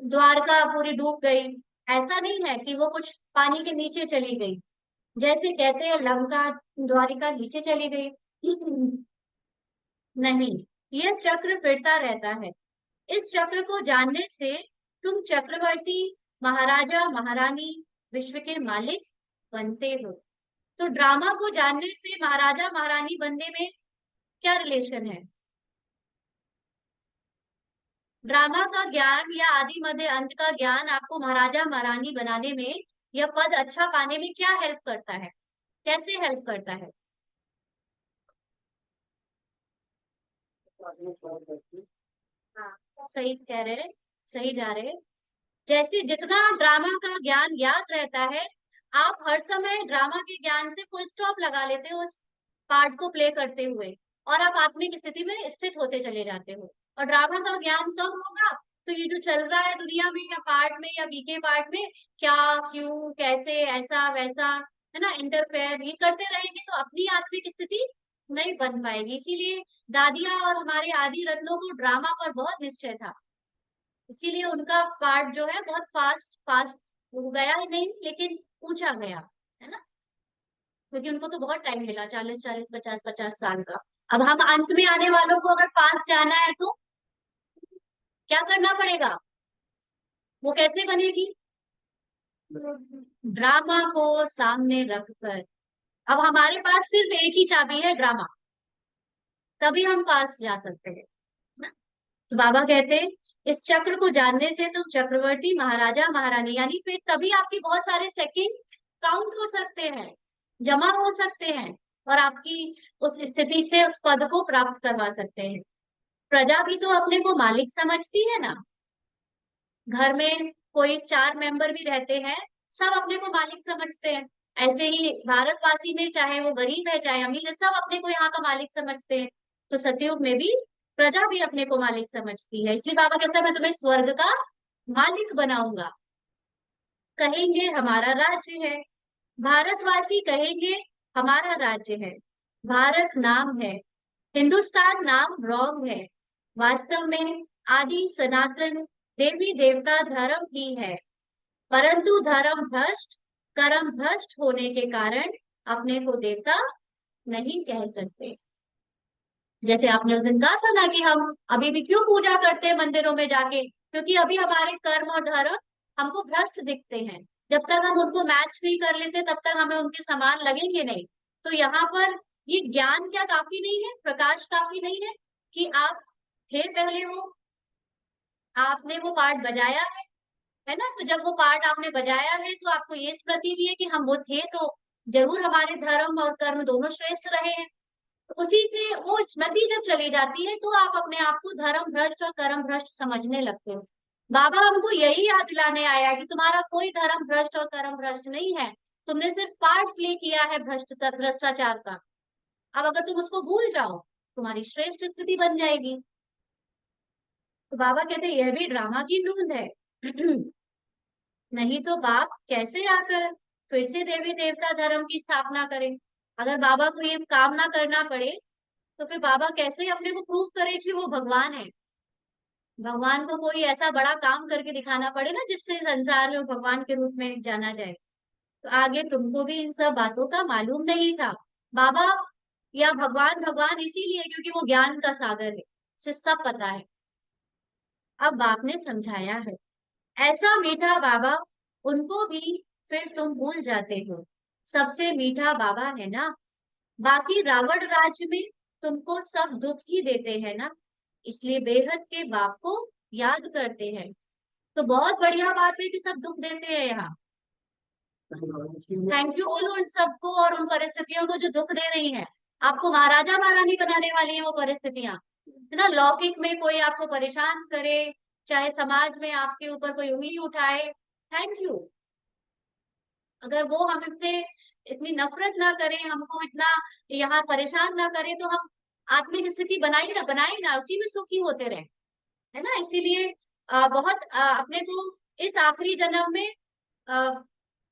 द्वारका पूरी डूब गई। ऐसा नहीं है कि वो कुछ पानी के नीचे चली गई, जैसे कहते हैं लंका द्वारिका नीचे चली गई। नहीं, यह चक्र फिरता रहता है। इस चक्र को जानने से तुम चक्रवर्ती, महाराजा, महारानी, विश्व के मालिक बनते हो। तो ड्रामा को जानने से महाराजा महारानी बनने में क्या रिलेशन है? ड्रामा का ज्ञान या आदि मध्य अंत का ज्ञान आपको महाराजा महारानी बनाने में या पद अच्छा पाने में क्या हेल्प करता है? कैसे हेल्प करता है? हाँ, सही कह रहे हैं, सही जा रहे हैं। जैसे जितना ड्रामा का ज्ञान याद रहता है, आप हर समय ड्रामा के ज्ञान से फुल स्टॉप लगा लेते हो उस पार्ट को प्ले करते हुए, और आप आत्मिक स्थिति में स्थित होते चले जाते हो। और ड्रामा का ज्ञान कम होगा तो ये जो चल रहा है दुनिया में या पार्ट में या बीके पार्ट में, क्या, क्यों, कैसे, ऐसा वैसा, है ना, इंटरफेयर ये करते रहेंगे तो अपनी आत्मिक स्थिति नहीं बन पाएगी। इसीलिए दादिया और हमारे आदि रत्नों को ड्रामा पर बहुत निश्चय था। इसीलिए उनका पार्ट जो है बहुत फास्ट फास्ट हो गया ही नहीं, लेकिन पूछा गया, है ना। क्योंकि उनको तो बहुत टाइम मिला, 40 40 50 50 साल का। अब हम अंत में आने वालों को अगर फास्ट जाना है तो क्या करना पड़ेगा? वो कैसे बनेगी? ड्रामा को सामने रखकर। अब हमारे पास सिर्फ एक ही चाबी है, ड्रामा, तभी हम फास्ट जा सकते हैं ना? तो बाबा कहते हैं इस चक्र को जानने से तुम चक्रवर्ती, महाराजा, महारानी, यानी फिर तभी आपके बहुत सारे सेकंड काउंट हो सकते हैं, जमा हो सकते हैं, और आपकी उस स्थिति से उस पद को प्राप्त करवा सकते हैं। प्रजा भी तो अपने को मालिक समझती है ना। घर में कोई 4 मेंबर भी रहते हैं, सब अपने को मालिक समझते हैं। ऐसे ही भारतवासी में चाहे वो गरीब है चाहे अमीर है, सब अपने को यहाँ का मालिक समझते हैं। तो सतयुग में भी प्रजा भी अपने को मालिक समझती है। इसलिए बाबा कहता है मैं तुम्हें स्वर्ग का मालिक बनाऊंगा। कहेंगे हमारा राज्य है, भारतवासी कहेंगे हमारा राज्य है। भारत नाम है, हिंदुस्तान नाम रॉन्ग है। वास्तव में आदि सनातन देवी देवता धर्म ही है, परंतु धर्म भ्रष्ट, कर्म भ्रष्ट होने के कारण अपने को देवता नहीं कह सकते। जैसे आपने उस दिन कहा था ना कि हम अभी भी क्यों पूजा करते हैं मंदिरों में जाके, क्योंकि अभी हमारे कर्म और धर्म हमको भ्रष्ट दिखते हैं। जब तक हम उनको मैच नहीं कर लेते तब तक हमें उनके समान लगेंगे नहीं। तो यहाँ पर ये ज्ञान क्या काफी नहीं है, प्रकाश काफी नहीं है कि आप थे पहले हो, आपने वो पार्ट बजाया है ना? तो जब वो पार्ट आपने बजाया है तो आपको ये स्मृति भी है कि हम वो थे, तो जरूर हमारे धर्म और कर्म दोनों श्रेष्ठ रहे हैं। तो उसी से वो स्मृति जब चली जाती है तो आप अपने आप को धर्म भ्रष्ट और कर्म भ्रष्ट समझने लगते हो। बाबा हमको यही याद दिलाने आया कि तुम्हारा कोई धर्म भ्रष्ट और कर्म भ्रष्ट नहीं है। तुमने सिर्फ पार्ट प्ले किया है भ्रष्टाचार का। अब अगर तुम उसको भूल जाओ, तुम्हारी श्रेष्ठ स्थिति बन जाएगी। तो बाबा कहते हैं यह भी ड्रामा की धुन है। नहीं तो बाप कैसे आकर फिर से देवी देवता धर्म की स्थापना करें? अगर बाबा को ये काम ना करना पड़े तो फिर बाबा कैसे अपने को प्रूव करे कि वो भगवान है? भगवान को कोई ऐसा बड़ा काम करके दिखाना पड़े ना जिससे संसार में वो भगवान के रूप में जाना जाए। तो आगे तुमको भी इन सब बातों का मालूम नहीं था। बाबा या भगवान भगवान इसीलिए क्योंकि वो ज्ञान का सागर है, उसे सब पता है। अब बाप ने समझाया है, ऐसा मीठा बाबा उनको भी फिर तुम भूल जाते हो। सबसे मीठा बाबा है ना। बाकी रावण राज्य में तुमको सब दुख ही देते हैं ना, इसलिए बेहद के बाप को याद करते हैं। तो बहुत बढ़िया बात है कि सब दुख देते हैं यहाँ। थैंक यू बोलो उन सबको और उन परिस्थितियों को जो दुख दे रही हैं। आपको महाराजा महारानी बनाने वाली है वो परिस्थितियां, है ना? लौकिक में कोई आपको परेशान करे, चाहे समाज में आपके ऊपर कोई उंगली उठाए, थैंक यू। अगर वो हमसे इतनी नफरत ना करें, हमको इतना यहाँ परेशान ना करें, तो हम आत्मिक स्थिति बनाए ना उसी में सुखी होते रहे, है ना? इसीलिए बहुत अपने को इस आखिरी जन्म में अ,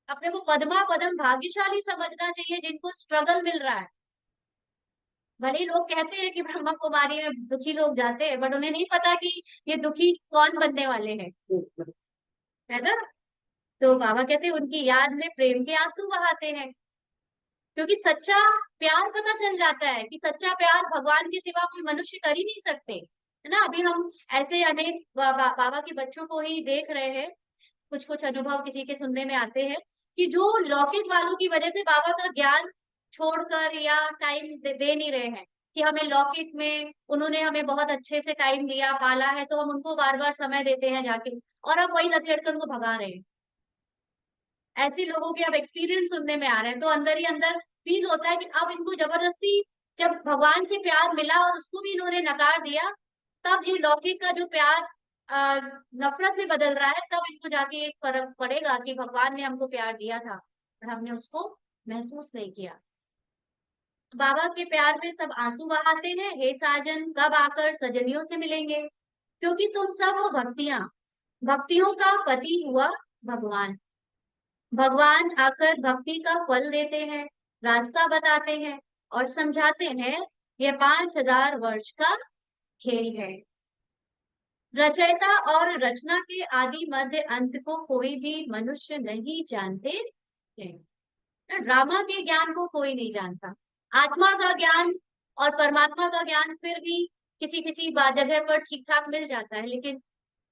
अपने को पद्मा पदम भाग्यशाली समझना चाहिए जिनको स्ट्रगल मिल रहा है। भले ही लोग कहते हैं कि ब्रह्मा कुमारी में दुखी लोग जाते हैं, बट उन्हें नहीं पता कि ये दुखी कौन बनने वाले हैं, है ना? तो बाबा कहते हैं उनकी याद में प्रेम के आंसू बहाते हैं, क्योंकि सच्चा प्यार पता चल जाता है कि सच्चा प्यार भगवान के सिवा कोई मनुष्य कर ही नहीं सकते, है ना? अभी हम ऐसे अनेक बाबा के बच्चों को ही देख रहे हैं। कुछ कुछ अनुभव किसी के सुनने में आते हैं कि जो लौकिक वालों की वजह से बाबा का ज्ञान छोड़कर या टाइम दे नहीं रहे हैं, कि हमें लौकिक में उन्होंने हमें बहुत अच्छे से टाइम दिया पाला है तो हम उनको बार बार समय देते हैं जाके, और अब वही लथेड़ कर उनको भगा रहे हैं। ऐसे लोगों के अब एक्सपीरियंस सुनने में आ रहे हैं, तो अंदर ही अंदर फील होता है कि अब इनको जबरदस्ती, जब भगवान से प्यार मिला और उसको भी इन्होंने नकार दिया, तब ये लौकिक का जो प्यार अ, नफरत में बदल रहा है, तब इनको जाके एक फर्क पड़ेगा कि भगवान ने हमको प्यार दिया था और हमने उसको महसूस नहीं किया। तो बाबा के प्यार में सब आंसू बहाते हैं, हे साजन कब आकर सजनियों से मिलेंगे, क्योंकि तुम सब हो भक्तियां, भक्तियों का पति हुआ भगवान। भगवान आकर भक्ति का फल देते हैं, रास्ता बताते हैं और समझाते हैं ये 5,000 वर्ष का खेल है। रचयिता और रचना के आदि मध्य अंत को कोई भी मनुष्य नहीं जानते हैं। ड्रामा के ज्ञान को कोई नहीं जानता। आत्मा का ज्ञान और परमात्मा का ज्ञान फिर भी किसी किसी जगह पर ठीक ठाक मिल जाता है, लेकिन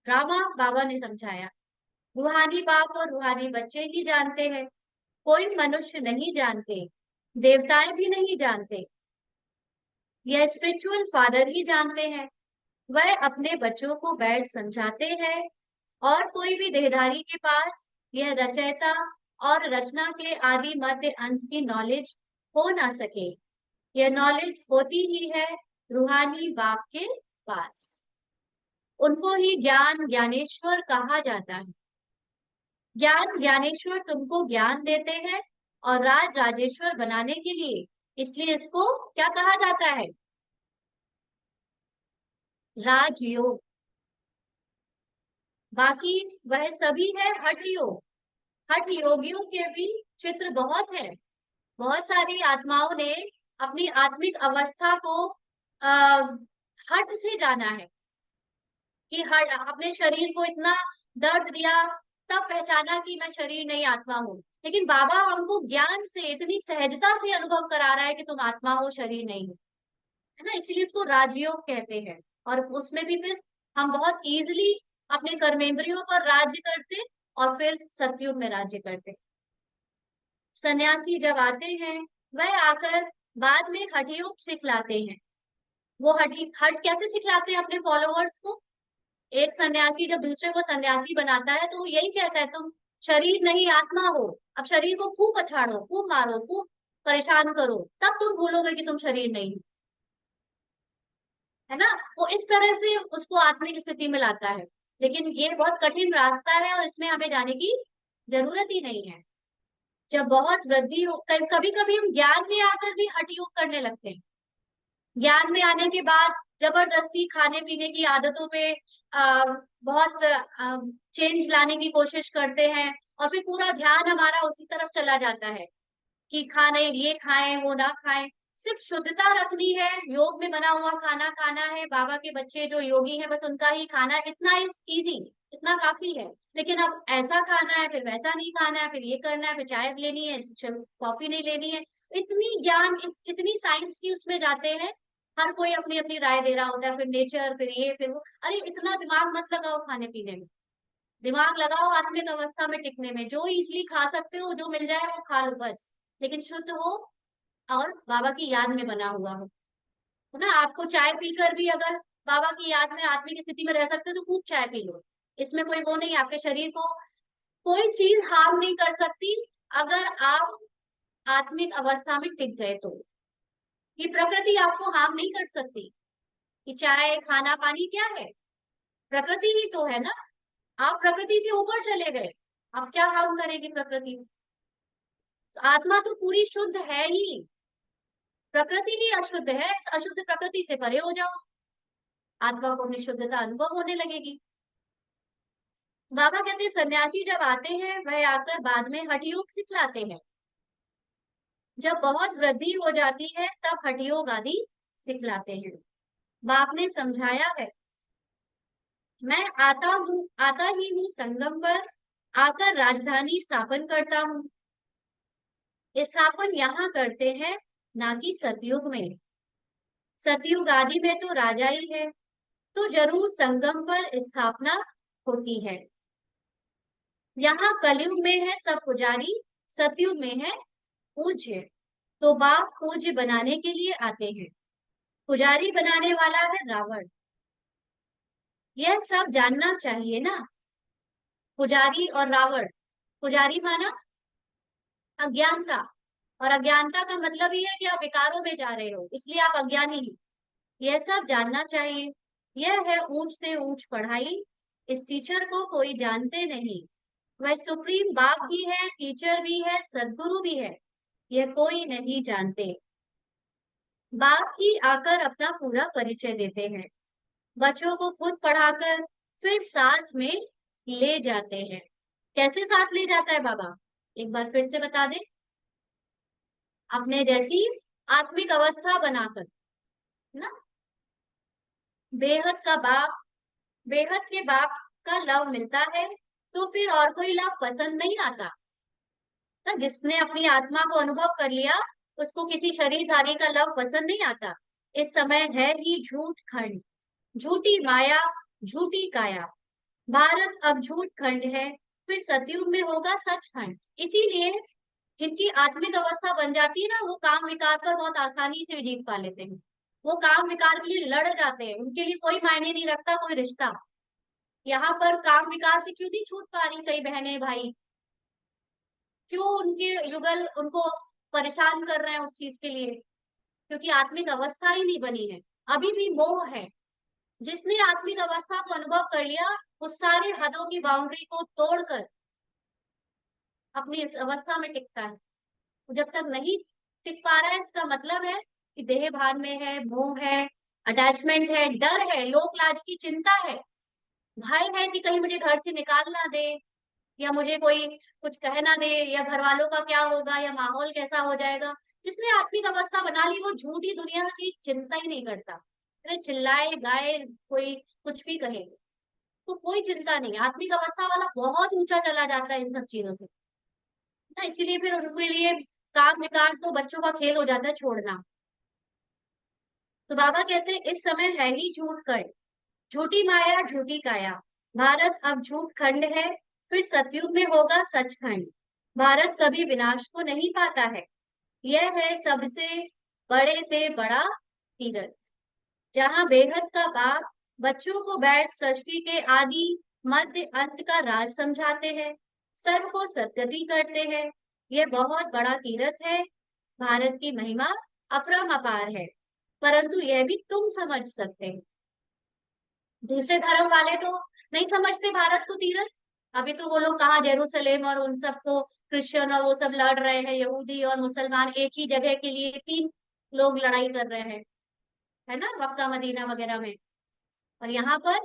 ड्रामा बाबा ने समझाया। रूहानी बाप और रूहानी बच्चे ही जानते हैं, कोई मनुष्य नहीं जानते, देवताएं भी नहीं जानते, यह स्पिरिचुअल फादर ही जानते हैं। वह अपने बच्चों को बैठ समझाते हैं, और कोई भी देहधारी के पास यह रचयिता और रचना के आदि मध्य अंत की नॉलेज हो ना सके। यह नॉलेज होती ही है रूहानी बाप के पास। उनको ही ज्ञान ज्ञानेश्वर कहा जाता है। ज्ञान ज्ञानेश्वर तुमको ज्ञान देते हैं और राज राजेश्वर बनाने के लिए, इसलिए इसको क्या कहा जाता है? राजयोग। बाकी वह सभी है हठ योग। हठ योगियों के भी चित्र बहुत है। बहुत सारी आत्माओं ने अपनी आत्मिक अवस्था को आ, हठ से जाना है, कि हट अपने शरीर को इतना दर्द दिया, तब पहचाना कि मैं शरीर नहीं आत्मा हूँ। लेकिन बाबा हमको ज्ञान से इतनी सहजता से अनुभव करा रहा है कि तुम आत्मा हो, शरीर नहीं हो। है ना, इसीलिए इसको राजयोग कहते हैं। और उसमें भी फिर हम बहुत इजीली अपने कर्मेंद्रियों पर राज्य करते और फिर सतयुग में राज्य करते। सन्यासी जब आते हैं वह आकर बाद में हठ योग सिखलाते हैं। वो हठ कैसे सिखलाते हैं अपने फॉलोअर्स को? एक सन्यासी जब दूसरे को सन्यासी बनाता है तो वो यही कहता है तुम शरीर नहीं आत्मा हो। अब शरीर को खूब पछाड़ो, खूब मारो, खूब परेशान करो, तब तुम भूलोगे कि तुम शरीर नहीं हो। है ना? वो इस तरह से उसको आत्मिक स्थिति में लाता है। लेकिन ये बहुत कठिन रास्ता है और इसमें हमें जाने की जरूरत ही नहीं है। जब बहुत वृद्धि हो, कभी कभी हम ज्ञान में आकर भी हठ योग करने लगते हैं। ज्ञान में आने के बाद जबरदस्ती खाने पीने की आदतों पे बहुत चेंज लाने की कोशिश करते हैं और फिर पूरा ध्यान हमारा उसी तरफ चला जाता है कि खाने ये खाएं वो ना खाएं। सिर्फ शुद्धता रखनी है, योग में बना हुआ खाना खाना है। बाबा के बच्चे जो योगी हैं बस उनका ही खाना है, इतना इजी, इतना काफी है। लेकिन अब ऐसा खाना है, फिर वैसा नहीं खाना है, फिर ये करना है, फिर चाय लेनी है, कॉफी नहीं लेनी है। इतनी ज्ञान इतनी साइंस की उसमें जाते हैं। हर कोई अपनी अपनी राय दे रहा होता है, फिर नेचर, फिर ये, फिर वो। अरे इतना दिमाग मत लगाओ खाने पीने में, दिमाग लगाओ आत्मिक अवस्था में टिकने में। जो इजली खा सकते हो, जो मिल जाए वो खा लो बस, लेकिन शुद्ध हो और बाबा की याद में बना हुआ हो। है ना? आपको चाय पीकर भी अगर बाबा की याद में आत्मिक स्थिति में रह सकते हो तो खूब चाय पी लो। इसमें कोई वो नहीं, आपके शरीर को कोई चीज हार्म नहीं कर सकती अगर आप आत्मिक अवस्था में टिक गए तो। ये प्रकृति आपको हार्म नहीं कर सकती। कि चाय खाना पानी क्या है? प्रकृति ही तो है ना। आप प्रकृति से ऊपर चले गए, अब क्या हार्म करेगी प्रकृति? तो आत्मा तो पूरी शुद्ध है ही, प्रकृति ही अशुद्ध है। इस अशुद्ध प्रकृति से परे हो जाओ, आत्मा को अपनी शुद्धता अनुभव होने लगेगी। बाबा कहते हैं सन्यासी जब आते हैं वह आकर बाद में हठ योग सिखलाते हैं। जब बहुत वृद्धि हो जाती है तब हठ योग आदि सिखलाते हैं। बाप ने समझाया है, मैं आता ही हूँ संगम पर, आकर राजधानी स्थापन करता हूँ। स्थापन यहाँ करते हैं, ना कि सतयुग में। सतयुग आदि में तो राजा ही है, तो जरूर संगम पर स्थापना होती है। यहाँ कलयुग में है सब पुजारी, सतयुग में है पूज्य। तो बाप पूज्य बनाने के लिए आते हैं, पुजारी बनाने वाला है रावण। यह सब जानना चाहिए ना। पुजारी और रावण, पुजारी माना अज्ञानता, और अज्ञानता का मतलब ही है कि आप विकारों में जा रहे हो, इसलिए आप अज्ञानी हैं। यह सब जानना चाहिए। यह है ऊंच से ऊंच पढ़ाई, इस टीचर को कोई जानते नहीं। वह सुप्रीम बाप भी है, टीचर भी है, सदगुरु भी है, यह कोई नहीं जानते। बाप ही आकर अपना पूरा परिचय देते हैं, बच्चों को खुद पढ़ाकर फिर साथ में ले जाते हैं। कैसे साथ ले जाता है बाबा, एक बार फिर से बता दें। अपने जैसी आत्मिक अवस्था बनाकर ना। बेहद का बाप, बेहद के बाप का लव मिलता है तो फिर और कोई लव पसंद नहीं आता ना। जिसने अपनी आत्मा को अनुभव कर लिया उसको किसी शरीरधारी का लव पसंद नहीं आता। इस समय है ही झूठ खंड, झूठी माया, झूठी काया। भारत अब झूठ खंड है, फिर सतयुग में होगा सच खंड। इसीलिए जिनकी आत्मिक अवस्था बन जाती है ना, वो काम विकार पर बहुत आसानी से जीत पा लेते हैं। वो काम विकार के लिए लड़ जाते हैं, उनके लिए कोई मायने नहीं रखता कोई रिश्ता। यहाँ पर काम विकार से क्यों नहीं छूट पा रही कई बहनें भाई? क्यों उनके युगल उनको परेशान कर रहे हैं उस चीज के लिए? क्योंकि आत्मिक अवस्था ही नहीं बनी है, अभी भी मोह है। जिसने आत्मिक अवस्था को अनुभव कर लिया उस सारे हदों की बाउंड्री को तोड़कर अपनी इस अवस्था में टिकता है। जब तक नहीं टिक पा रहा है इसका मतलब है कि देह भान में है, मोह है, अटैचमेंट है, डर है, लोक लाज की चिंता है, भय है कि कहीं मुझे घर से निकाल ना दे, या मुझे कोई कुछ कह ना दे, या घर वालों का क्या होगा, या माहौल कैसा हो जाएगा। जिसने आत्मिक अवस्था बना ली वो झूठी दुनिया की चिंता ही नहीं करता। अरे चिल्लाए गाए कोई कुछ भी कहे तो कोई चिंता नहीं। आत्मिक अवस्था वाला बहुत ऊंचा चला जाता है इन सब चीजों से ना। इसीलिए फिर उनके लिए काम विकार तो बच्चों का खेल हो जाता है छोड़ना। तो बाबा कहते हैं इस समय है ही झूठ खंड, झूठी माया झूठी काया, भारत अब झूठ खंड है, फिर सतयुग में होगा सचखंड। भारत कभी विनाश को नहीं पाता है, यह है सबसे बड़े से बड़ा तीरथ, जहाँ बेहद का बाप बच्चों को बैठ सृष्टि के आदि मध्य अंत का राज समझाते हैं, सर्व को सदगति करते हैं। यह बहुत बड़ा तीरथ है, भारत की महिमा अपरंपार है, परंतु यह भी तुम समझ सकते हो। दूसरे धर्म वाले तो नहीं समझते भारत को तीरथ। अभी तो वो लोग कहाँ जेरूसलेम और उन सबको क्रिश्चियन और वो सब लड़ रहे हैं, यहूदी और मुसलमान एक ही जगह के लिए तीन लोग लड़ाई कर रहे हैं, है ना, मक्का मदीना वगैरह में। और यहाँ पर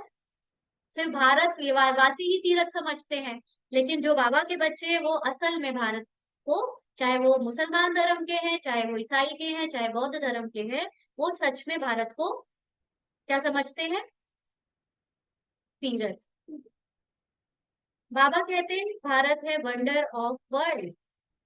सिर्फ भारत के वासी ही तीरथ समझते हैं। लेकिन जो बाबा के बच्चे हैं वो असल में भारत को, चाहे वो मुसलमान धर्म के हैं, चाहे वो ईसाई के हैं, चाहे बौद्ध धर्म के हैं, वो सच में भारत को क्या समझते हैं? तीरथ। बाबा कहते हैं भारत है वंडर ऑफ वर्ल्ड,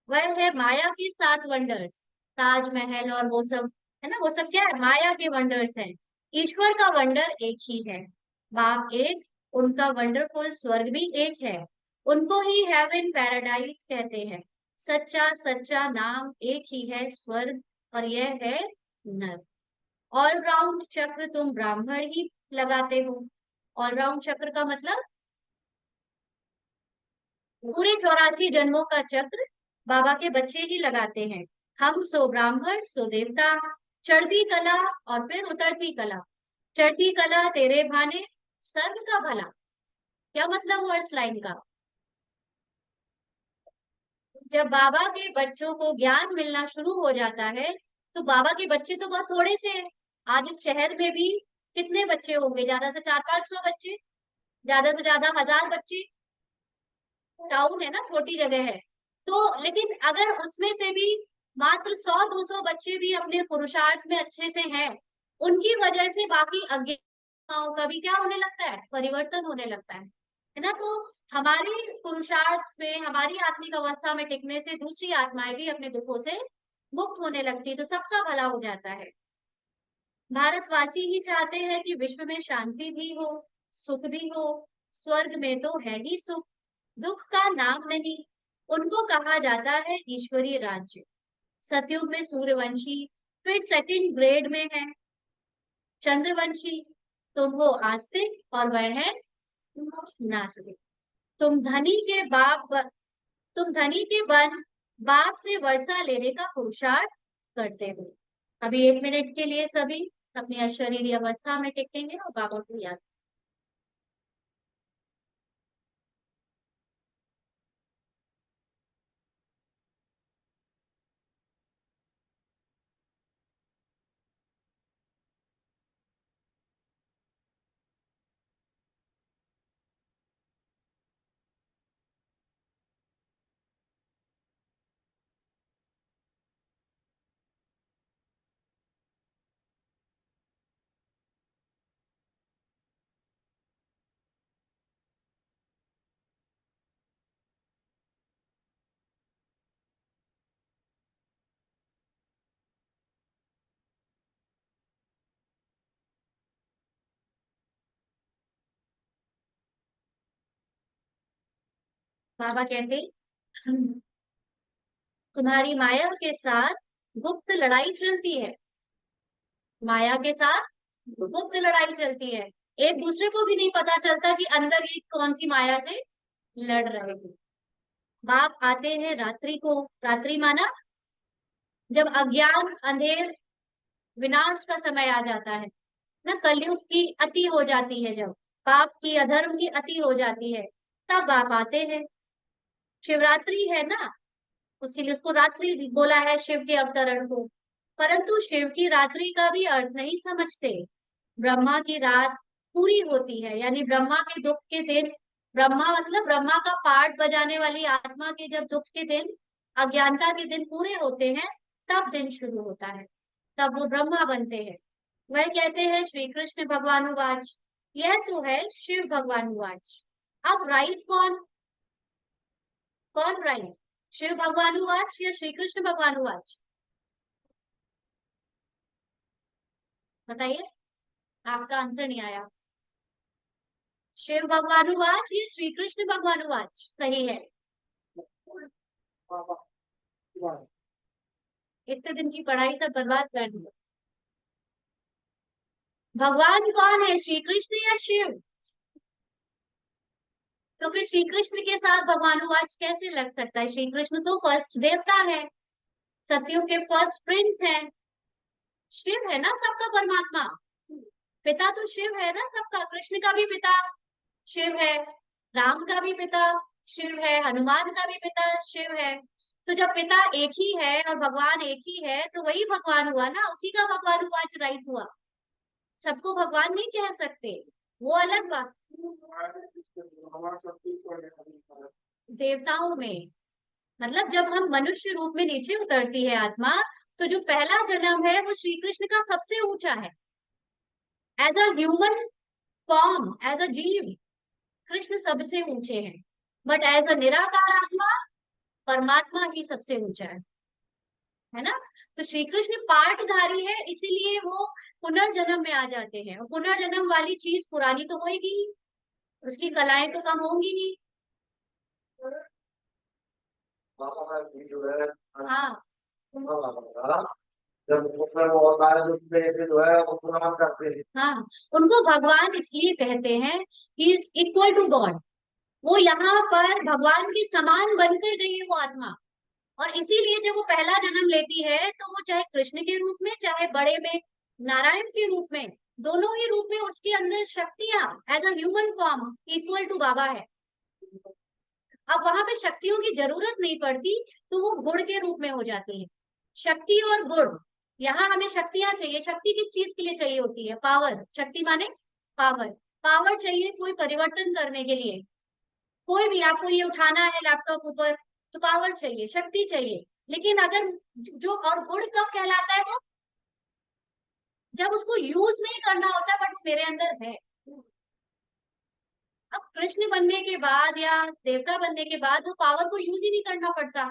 वह है माया के सात वंडर्स, ताजमहल और वो सब, है ना, वो सब क्या है? माया के वंडर्स हैं। ईश्वर का वंडर एक ही है, बाप एक, उनका वंडरफुल स्वर्ग भी एक है, उनको ही हेवन पैराडाइज कहते हैं। सच्चा सच्चा नाम एक ही है स्वर्ग, और यह है नर। ऑलराउंड चक्र तुम ब्राह्मण ही लगाते हो। ऑलराउंड चक्र का मतलब पूरे 84 जन्मों का चक्र बाबा के बच्चे ही लगाते हैं। हम सो ब्राह्मण सो देवता, चढ़ती कला और फिर उतरती कला, चढ़ती कला तेरे भाने सर्व का भला। क्या मतलब हुआ इस लाइन का? जब बाबा के बच्चों को ज्ञान मिलना शुरू हो जाता है, तो बाबा के बच्चे तो बहुत थोड़े से हैं। आज इस शहर में भी कितने बच्चे होंगे? ज्यादा से 400-500 बच्चे, ज्यादा से ज्यादा 1000 बच्चे। टाउन है ना, छोटी जगह है। तो लेकिन अगर उसमें से भी मात्र 100-200 बच्चे भी अपने पुरुषार्थ में अच्छे से हैं, उनकी वजह से बाकी अज्ञानियों का भी क्या होने लगता है? परिवर्तन होने लगता है ना। तो हमारे पुरुषार्थ में, हमारी आत्मिक अवस्था में टिकने से दूसरी आत्माएं भी अपने दुखों से मुक्त होने लगती है, तो सबका भला हो जाता है। भारतवासी ही चाहते हैं कि विश्व में शांति भी हो, सुख भी हो। स्वर्ग में तो है ही सुख, दुख का नाम नहीं, उनको कहा जाता है ईश्वरीय राज्य। सतयुग में सूर्यवंशी, फिर सेकंड ग्रेड में है चंद्रवंशी, तुम हो आस्तिक और वह है नास्तिक। तुम धनी के बाप, तुम धनी के बन बाप से वर्षा लेने का पुरुषार्थ करते हो। अभी 1 मिनट के लिए सभी अपनी अशरीरी अवस्था में टिकेंगे और बाबा को याद। बाबा कहते तुम्हारी माया के साथ गुप्त लड़ाई चलती है, माया के साथ गुप्त लड़ाई चलती है। एक दूसरे को भी नहीं पता चलता कि अंदर ये कौन सी माया से लड़ रहे हैं। बाप आते हैं रात्रि को, रात्रि माना जब अज्ञान अंधेर विनाश का समय आ जाता है ना, कलयुग की अति हो जाती है, जब पाप की अधर्म की अति हो जाती है, तब बाप आते हैं। शिवरात्रि है ना, इसीलिए उसको रात्रि बोला है, शिव के अवतरण को। परंतु शिव की रात्रि का भी अर्थ नहीं समझते। ब्रह्मा की रात पूरी होती है, यानी ब्रह्मा के दुख के दिन, ब्रह्मा मतलब ब्रह्मा का पार्ट बजाने वाली आत्मा के जब दुख के दिन, अज्ञानता के दिन पूरे होते हैं, तब दिन शुरू होता है, तब वो ब्रह्मा बनते हैं। वह कहते हैं श्री कृष्ण भगवान वाच, यह तो है शिव भगवान वाच। अब राइट कौन? कौन राइट? शिव भगवान वाच या श्री कृष्ण भगवान वाच? बताइए, आपका आंसर नहीं आया। शिव भगवानुवाच, ये श्री कृष्ण भगवानुवाच सही है। इतने दिन की पढ़ाई सब बर्बाद कर दी। भगवान कौन है, श्री कृष्ण या शिव? तो फिर श्री कृष्ण के साथ भगवानुवाच कैसे लग सकता है? श्री कृष्ण तो फर्स्ट देवता है, सत्यों के फर्स्ट प्रिंस है। शिव है ना सबका परमात्मा, पिता तो शिव है ना सबका। कृष्ण का भी पिता शिव है, राम का भी पिता शिव है, हनुमान का भी पिता शिव है। तो जब पिता एक ही है और भगवान एक ही है तो वही भगवान हुआ ना, उसी का भगवानुवाच राइट हुआ। सबको भगवान नहीं कह सकते, वो अलग बात। देवताओं में मतलब जब हम मनुष्य रूप में नीचे उतरती है आत्मा, तो जो पहला जन्म है वो श्री कृष्ण का सबसे ऊंचा है। As a human form, as a जीव, कृष्ण सबसे ऊंचे हैं। बट एज अ निराकार आत्मा, परमात्मा ही सबसे ऊंचा है ना। तो श्री कृष्ण पाठधारी है, इसीलिए वो पुनर्जन्म में आ जाते हैं। और पुनर्जन्म वाली चीज पुरानी तो होगी ही, उसकी कलाएं तो कम होंगी ही। हाँ, जब उसमें वो होता है जो ऐसे जो है वो प्रणाम करते हैं। हाँ, उनको भगवान इसलिए कहते हैं कि इज इक्वल टू गॉड। वो यहाँ पर भगवान के समान बनकर गई है वो आत्मा। और इसीलिए जब वो पहला जन्म लेती है तो वो चाहे कृष्ण के रूप में चाहे बड़े में नारायण के रूप में, दोनों ही रूप में उसके अंदर शक्तियां as a human form equal to बाबा है। अब वहां पे शक्तियों की जरूरत नहीं पड़ती, तो वो गुण के रूप में हो जाती है। शक्ति और गुण, यहाँ हमें शक्तियां चाहिए। शक्ति किस चीज के लिए चाहिए होती है? पावर। शक्ति माने पावर। पावर चाहिए कोई परिवर्तन करने के लिए। कोई भी, आपको ये उठाना है लैपटॉप ऊपर, तो पावर चाहिए, शक्ति चाहिए। लेकिन अगर जो, और गुण कब कहलाता है वो? जब उसको यूज नहीं करना होता बट वो मेरे अंदर है। अब कृष्ण बनने के बाद या देवता बनने के बाद वो पावर को यूज ही नहीं करना पड़ता।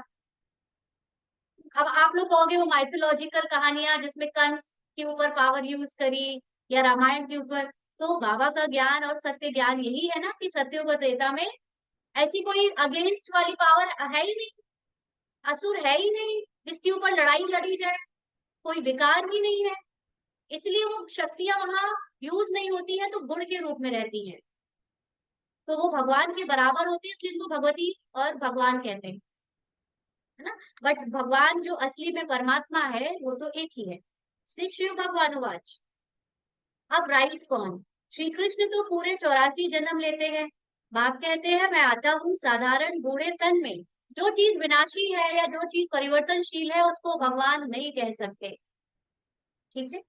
अब आप लोग कहोगे वो माइथोलॉजिकल कहानियां जिसमें कंस के ऊपर पावर यूज करी या रामायण के ऊपर, तो बाबा का ज्ञान और सत्य ज्ञान यही है ना कि सत्युग और त्रेता में ऐसी कोई अगेंस्ट वाली पावर है ही नहीं, असुर है ही नहीं जिसके ऊपर लड़ाई लड़ी जाए, कोई विकार ही नहीं है। इसलिए वो शक्तियां वहां यूज नहीं होती है, तो गुण के रूप में रहती हैं। तो वो भगवान के बराबर होती है, इसलिए इनको भगवती और भगवान कहते हैं, है ना। बट भगवान जो असली में परमात्मा है वो तो एक ही है। श्री शिव भगवानुवाच। अब राइट कौन? श्री कृष्ण तो पूरे 84 जन्म लेते हैं। बाप कहते हैं मैं आता हूँ साधारण बूढ़े तन में। जो चीज विनाशी है या जो चीज परिवर्तनशील है उसको भगवान नहीं कह सकते। ठीक है,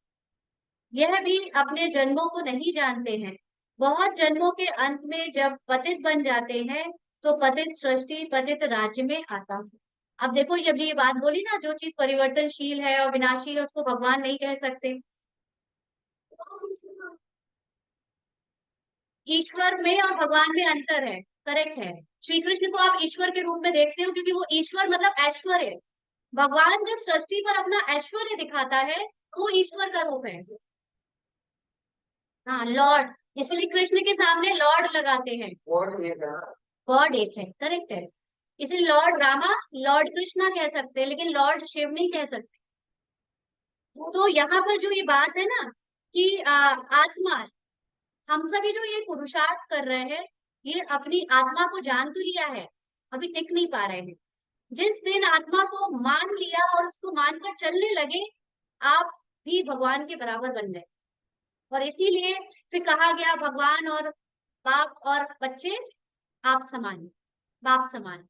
यह भी अपने जन्मों को नहीं जानते हैं। बहुत जन्मों के अंत में जब पतित बन जाते हैं तो पतित सृष्टि पतित राज्य में आता हूँ। अब देखो, जब ये बात बोली ना, जो चीज परिवर्तनशील है और विनाशी है उसको भगवान नहीं कह सकते। ईश्वर में और भगवान में अंतर है, करेक्ट है। श्री कृष्ण को आप ईश्वर के रूप में देखते हो क्योंकि वो ईश्वर मतलब ऐश्वर्य। भगवान जब सृष्टि पर अपना ऐश्वर्य दिखाता है तो वो ईश्वर का रूप है। हाँ, लॉर्ड, इसलिए कृष्ण के सामने लॉर्ड लगाते हैं। गॉड एक है, गॉड एक है, करेक्ट है। इसे लॉर्ड रामा, लॉर्ड कृष्णा कह सकते हैं, लेकिन लॉर्ड शिव नहीं कह सकते। तो यहाँ पर जो ये बात है ना कि आत्मा, हम सभी जो ये पुरुषार्थ कर रहे हैं, ये अपनी आत्मा को जान तो लिया है, अभी टिक नहीं पा रहे हैं। जिस दिन आत्मा को मान लिया और उसको मानकर चलने लगे, आप भी भगवान के बराबर बन गए। और इसीलिए फिर कहा गया भगवान और बाप और बच्चे आप समान, बाप समान।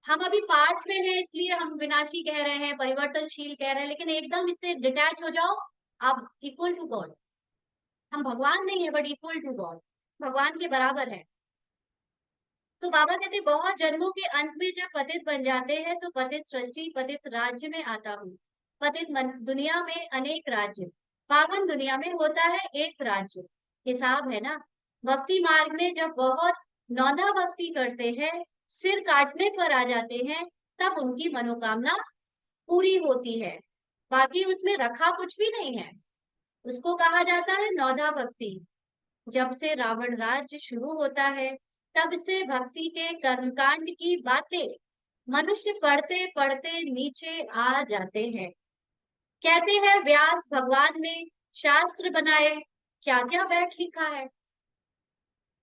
हम अभी पार्ट में हैं इसलिए हम विनाशी कह रहे हैं, परिवर्तनशील कह रहे हैं, लेकिन एकदम इससे डिटैच हो जाओ, आप इक्वल टू गॉड। हम भगवान नहीं है बट इक्वल टू गॉड, भगवान के बराबर है। तो बाबा कहते बहुत जन्मों के अंत में जब पतित बन जाते हैं तो पतित सृष्टि पतित राज्य में आता हूँ। पतित दुनिया में अनेक राज्य, पावन दुनिया में होता है एक राज्य। हिसाब है ना। भक्ति मार्ग में जब बहुत नौधा भक्ति करते हैं, सिर काटने पर आ जाते हैं, तब उनकी मनोकामना पूरी होती है। बाकी उसमें रखा कुछ भी नहीं है। उसको कहा जाता है नौधा भक्ति। जब से रावण राज्य शुरू होता है तब से भक्ति के कर्मकांड की बातें मनुष्य पढ़ते पढ़ते नीचे आ जाते हैं। कहते हैं व्यास भगवान ने शास्त्र बनाए, क्या क्या बैठ लिखा है।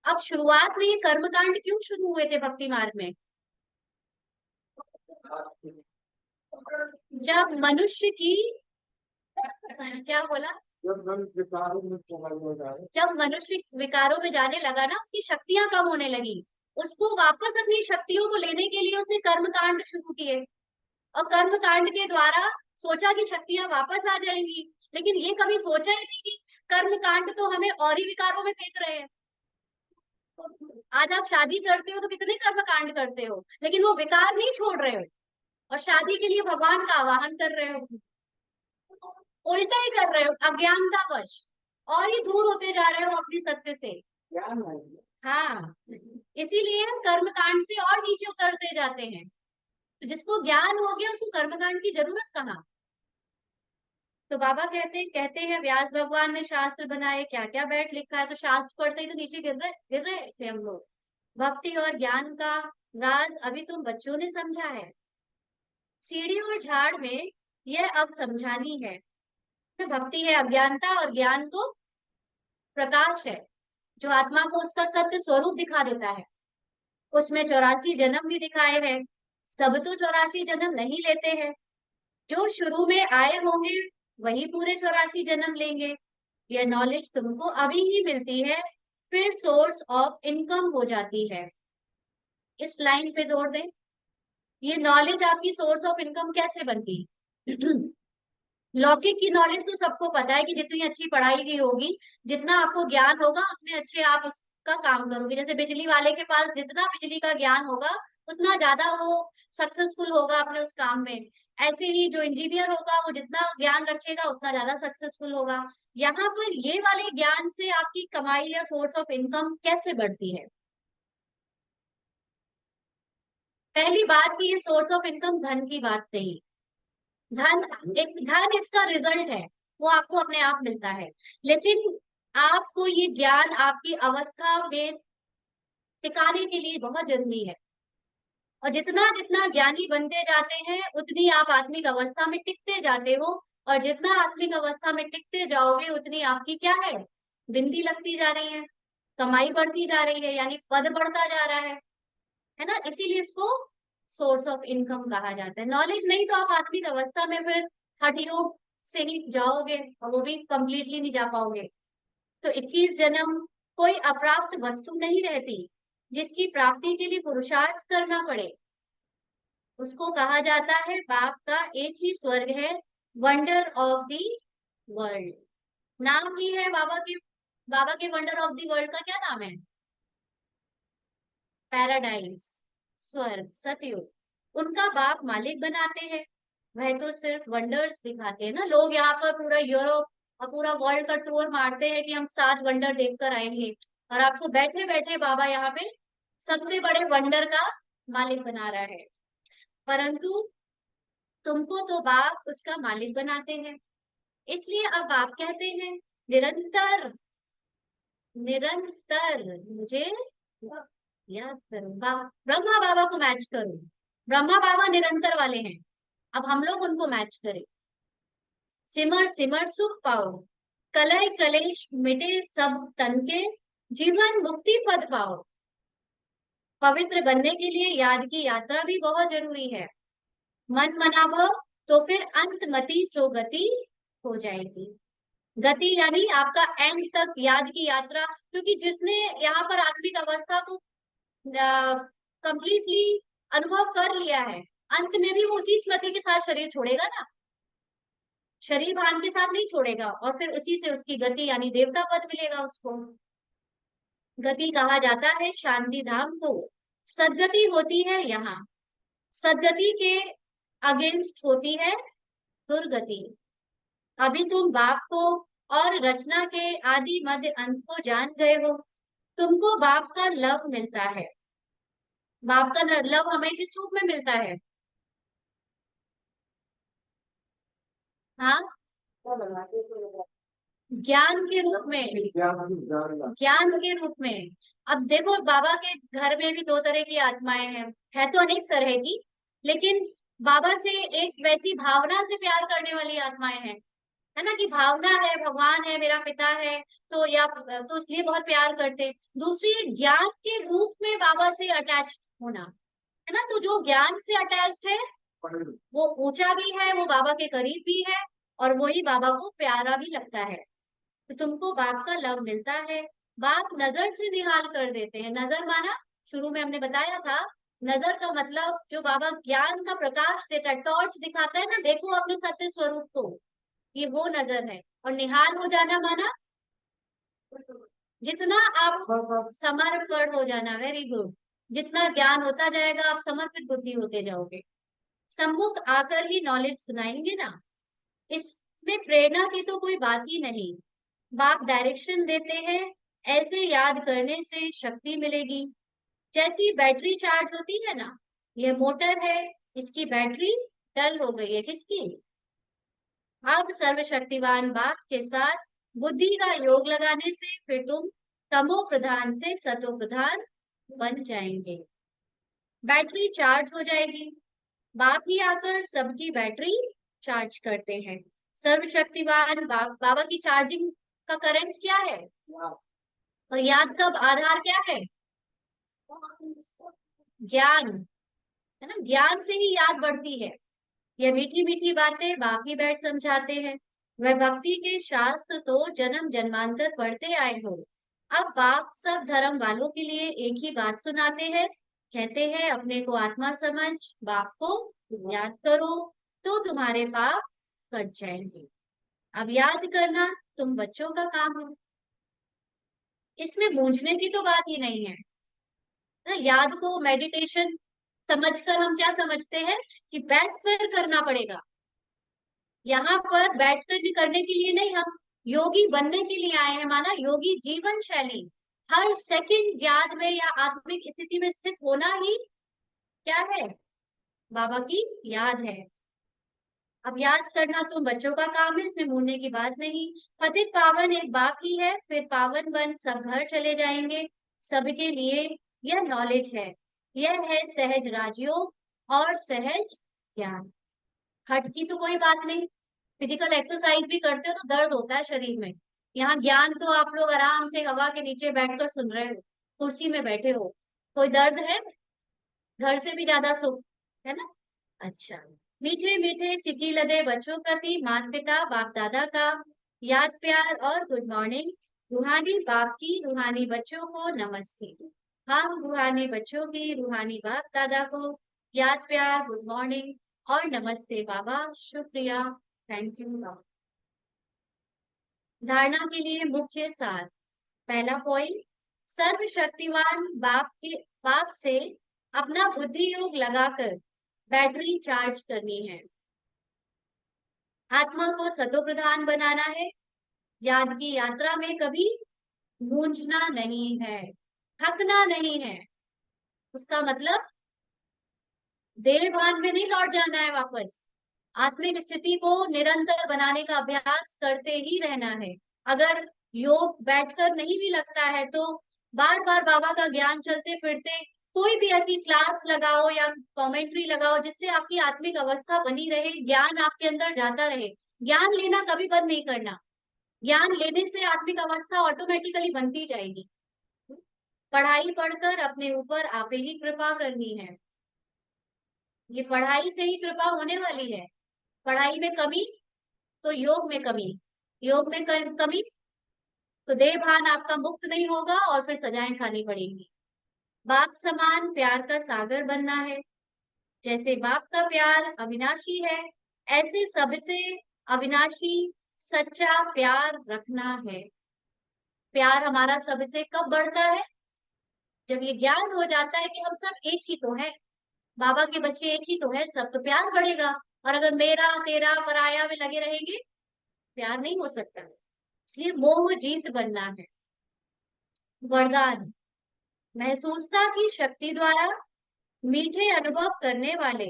अब शुरुआत में ये कर्मकांड क्यों शुरू हुए थे भक्ति मार्ग में? जब मनुष्य की, क्या बोला, जब मनुष्य विकारों में जाने लगा ना, उसकी शक्तियां कम होने लगी, उसको वापस अपनी शक्तियों को लेने के लिए उसने कर्म कांड शुरू किए। और कर्म कांड के द्वारा सोचा कि शक्तियां वापस आ जाएंगी, लेकिन ये कभी सोचा ही नहीं कि कर्म कांड तो हमें और ही विकारों में फेंक रहे हैं। आज आप शादी करते हो तो कितने कर्म कांड करते हो, लेकिन वो विकार नहीं छोड़ रहे हो, और शादी के लिए भगवान का आवाहन कर रहे हो। उल्टा ही कर रहे हो अज्ञानतावश, और ही दूर होते जा रहे हो अपनी सत्य से। हाँ, इसीलिए कर्म कांड से और नीचे उतरते जाते हैं। तो जिसको ज्ञान हो गया उसको कर्मकांड की जरूरत कहाँ। तो बाबा कहते हैं व्यास भगवान ने शास्त्र बनाए, क्या क्या बैठ लिखा है। तो शास्त्र पढ़ते ही तो नीचे गिर रहे थे हम लोग। भक्ति और ज्ञान का राज अभी तुम बच्चों ने समझा है, सीढ़ी और झाड़ में यह अब समझानी है। तो भक्ति है अज्ञानता, और ज्ञान तो प्रकाश है जो आत्मा को उसका सत्य स्वरूप दिखा देता है। उसमें 84 जन्म भी दिखाए हैं। सब तो 84 जन्म नहीं लेते हैं, जो शुरू में आए होंगे वही पूरे 84 जन्म लेंगे। यह नॉलेज तुमको अभी ही मिलती है, फिर सोर्स ऑफ इनकम हो जाती है। इस लाइन पे जोर दें, ये नॉलेज आपकी सोर्स ऑफ इनकम कैसे बनती है? लौकिक की नॉलेज तो सबको पता है कि जितनी अच्छी पढ़ाई की होगी, जितना आपको ज्ञान होगा, उतने अच्छे आप उसका काम करोगे। जैसे बिजली वाले के पास जितना बिजली का ज्ञान होगा, उतना ज्यादा वो सक्सेसफुल होगा अपने उस काम में। ऐसे ही जो इंजीनियर होगा वो जितना ज्ञान रखेगा उतना ज्यादा सक्सेसफुल होगा। यहाँ पर ये वाले ज्ञान से आपकी कमाई या सोर्स ऑफ इनकम कैसे बढ़ती है? पहली बात की ये सोर्स ऑफ इनकम धन की बात नहीं। धन, एक धन इसका रिजल्ट है, वो आपको अपने आप मिलता है। लेकिन आपको ये ज्ञान आपकी अवस्था में टिकाने के लिए बहुत जरूरी है। और जितना जितना ज्ञानी बनते जाते हैं उतनी आप आत्मिक अवस्था में टिकते जाते हो। और जितना आत्मिक अवस्था में टिकते जाओगे उतनी आपकी क्या है, बिंदी लगती जा रही है, कमाई बढ़ती जा रही है, यानी पद बढ़ता जा रहा है ना। इसीलिए इसको सोर्स ऑफ इनकम कहा जाता है। नॉलेज नहीं तो आप आत्मिक अवस्था में फिर हठ योग से ही जाओगे, और वो भी कंप्लीटली नहीं जा पाओगे। तो 21 जन्म कोई अप्राप्त वस्तु नहीं रहती जिसकी प्राप्ति के लिए पुरुषार्थ करना पड़े। उसको कहा जाता है बाप का एक ही स्वर्ग है, वंडर ऑफ दी वर्ल्ड। नाम ही है बाबा के वंडर ऑफ दी वर्ल्ड का क्या नाम है? पैराडाइज, स्वर्ग, सतयुग। उनका बाप मालिक बनाते हैं, वह तो सिर्फ वंडर्स दिखाते हैं ना। लोग यहाँ पर पूरा यूरोप और पूरा वर्ल्ड का टूर मारते हैं कि हम 7 वंडर देखकर आएंगे, और आपको बैठे बैठे बाबा यहाँ पे सबसे बड़े वंडर का मालिक बना रहा है। परंतु तुमको तो बाप उसका मालिक बनाते हैं। इसलिए अब बाप कहते हैं निरंतर, निरंतर मुझे याद करो। ब्रह्मा बाबा को मैच करो। ब्रह्मा बाबा निरंतर वाले हैं, अब हम लोग उनको मैच करें। सिमर सिमर सुख पाओ, कलय कलेश मिटे सब तन के, जीवन मुक्ति पद पाओ। पवित्र बनने के लिए याद की यात्रा भी बहुत जरूरी है। मन मना भव तो फिर अंत मति सो गति हो जाएगी। गति यानी आपका एंड तक याद की यात्रा, क्योंकि जिसने यहाँ पर आत्मिक अवस्था को कंप्लीटली अनुभव कर लिया है, अंत में भी वो उसी स्मृति के साथ शरीर छोड़ेगा ना, शरीर भान के साथ नहीं छोड़ेगा, और फिर उसी से उसकी गति यानी देवता पद मिलेगा उसको। गति कहा जाता है शांति धाम को, सदगति होती है यहाँ। सदगति के अगेंस्ट होती है दुर्गति। अभी तुम बाप को और रचना के आदि मध्य अंत को जान गए हो। तुमको बाप का लव मिलता है। बाप का लव हमें किस रूप में मिलता है? हाँ, ज्ञान के रूप में, ज्ञान के रूप में। अब देखो बाबा के घर में भी दो तरह की आत्माएं हैं, है तो अनेक तरह की, लेकिन बाबा से एक वैसी भावना से प्यार करने वाली आत्माएं हैं, है ना, कि भावना है, भगवान है, मेरा पिता है, तो या तो इसलिए बहुत प्यार करते हैं। दूसरी है ज्ञान के रूप में बाबा से अटैच होना, है ना, तो जो ज्ञान से अटैच्ड है वो ऊंचा भी है, वो बाबा के करीब भी है, और वही बाबा को प्यारा भी लगता है। तो तुमको बाप का लव मिलता है। बाप नजर से निहाल कर देते हैं। नजर माना, शुरू में हमने बताया था, नजर का मतलब जो बाबा ज्ञान का प्रकाश देता है, टॉर्च दिखाता है ना, देखो अपने सत्य स्वरूप को, ये वो नजर है। और निहाल हो जाना माना जितना आप समर्पण हो जाना, वेरी गुड, जितना ज्ञान होता जाएगा आप समर्पित बुद्धि होते जाओगे। सम्मुख आकर ही नॉलेज सुनाएंगे ना, इसमें प्रेरणा की तो कोई बात ही नहीं। बाप डायरेक्शन देते हैं, ऐसे याद करने से शक्ति मिलेगी। जैसी बैटरी चार्ज होती है ना, यह मोटर है, इसकी बैटरी डल हो गई है, किसकी? अब सर्वशक्तिवान बाप के साथ बुद्धि का योग लगाने से फिर तुम तमो प्रधान से सतो प्रधान बन जाएंगे। बैटरी चार्ज हो जाएगी। बाप ही आकर सबकी बैटरी चार्ज करते हैं। सर्वशक्तिवान बाबा की चार्जिंग का करंट क्या है, और याद का आधार क्या है? ज्ञान, है ना, ज्ञान से ही याद बढ़ती है। यह मीठी मीठी बातें बाप ही बैठ समझाते हैं। वह भक्ति के शास्त्र तो जन्म जन्मांतर पढ़ते आए हो। अब बाप सब धर्म वालों के लिए एक ही बात सुनाते हैं, कहते हैं अपने को आत्मा समझ, बाप को याद करो, तो तुम्हारे पाप कट जाएंगे। अब याद करना तुम बच्चों का काम है, इसमें मूंझने की तो बात ही नहीं है ना। याद को मेडिटेशन समझकर हम क्या समझते हैं कि बैठ कर करना पड़ेगा। यहाँ पर बैठकर भी करने के लिए नहीं, हम योगी बनने के लिए आए हैं, माना योगी जीवन शैली। हर सेकंड याद में या आत्मिक स्थिति में स्थित होना ही क्या है, बाबा की याद है। अब याद करना तुम बच्चों का काम है, इसमें मूलने की बात नहीं। पतित पावन एक बाप ही है, फिर पावन बन सब घर चले जाएंगे। सबके लिए यह नॉलेज है, यह है सहज राजयोग और सहज ज्ञान। हट की तो कोई बात नहीं, फिजिकल एक्सरसाइज भी करते हो तो दर्द होता है शरीर में। यहाँ ज्ञान तो आप लोग आराम से हवा के नीचे बैठकर सुन रहे हो, कुर्सी में बैठे हो, कोई दर्द है? घर से भी ज्यादा सुख, है ना। अच्छा, मीठे मीठे सिकी लदे बच्चों प्रति माता पिता बाप दादा का याद प्यार और गुड मॉर्निंग। रूहानी बाप की रूहानी बच्चों को नमस्ते। हम रूहानी बच्चों की रूहानी बाप दादा को याद प्यार, गुड मॉर्निंग और नमस्ते बाबा, शुक्रिया, थैंक यू बाबा। धारणा के लिए मुख्य सार। पहला पॉइंट, सर्वशक्तिवान बाप से अपना बुद्धि योग लगाकर बैटरी चार्ज करनी है। आत्मा को सतो प्रधान बनाना है। याद की यात्रा में कभी गूंजना नहीं है, थकना नहीं है। उसका मतलब देह भान में नहीं लौट जाना है वापस, आत्मिक स्थिति को निरंतर बनाने का अभ्यास करते ही रहना है। अगर योग बैठकर नहीं भी लगता है तो बार बार बाबा का ज्ञान चलते फिरते कोई भी ऐसी क्लास लगाओ या कमेंट्री लगाओ जिससे आपकी आत्मिक अवस्था बनी रहे, ज्ञान आपके अंदर जाता रहे। ज्ञान लेना कभी बंद नहीं करना, ज्ञान लेने से आत्मिक अवस्था ऑटोमेटिकली बनती जाएगी। पढ़ाई पढ़कर अपने ऊपर आपे ही कृपा करनी है, ये पढ़ाई से ही कृपा होने वाली है। पढ़ाई में कमी तो योग में कमी, योग में कमी तो देह भान आपका मुक्त नहीं होगा और फिर सजाएं खानी पड़ेंगी। बाप समान प्यार का सागर बनना है। जैसे बाप का प्यार अविनाशी है, ऐसे सबसे अविनाशी सच्चा प्यार रखना है। प्यार हमारा सबसे कब बढ़ता है? जब ये ज्ञान हो जाता है कि हम सब एक ही तो है, बाबा के बच्चे एक ही तो है, सब तो प्यार बढ़ेगा। और अगर मेरा तेरा पराया में लगे रहेंगे, प्यार नहीं हो सकता। इसलिए मोह जीत बनना है। वरदान, महसूसता की शक्ति द्वारा मीठे अनुभव करने वाले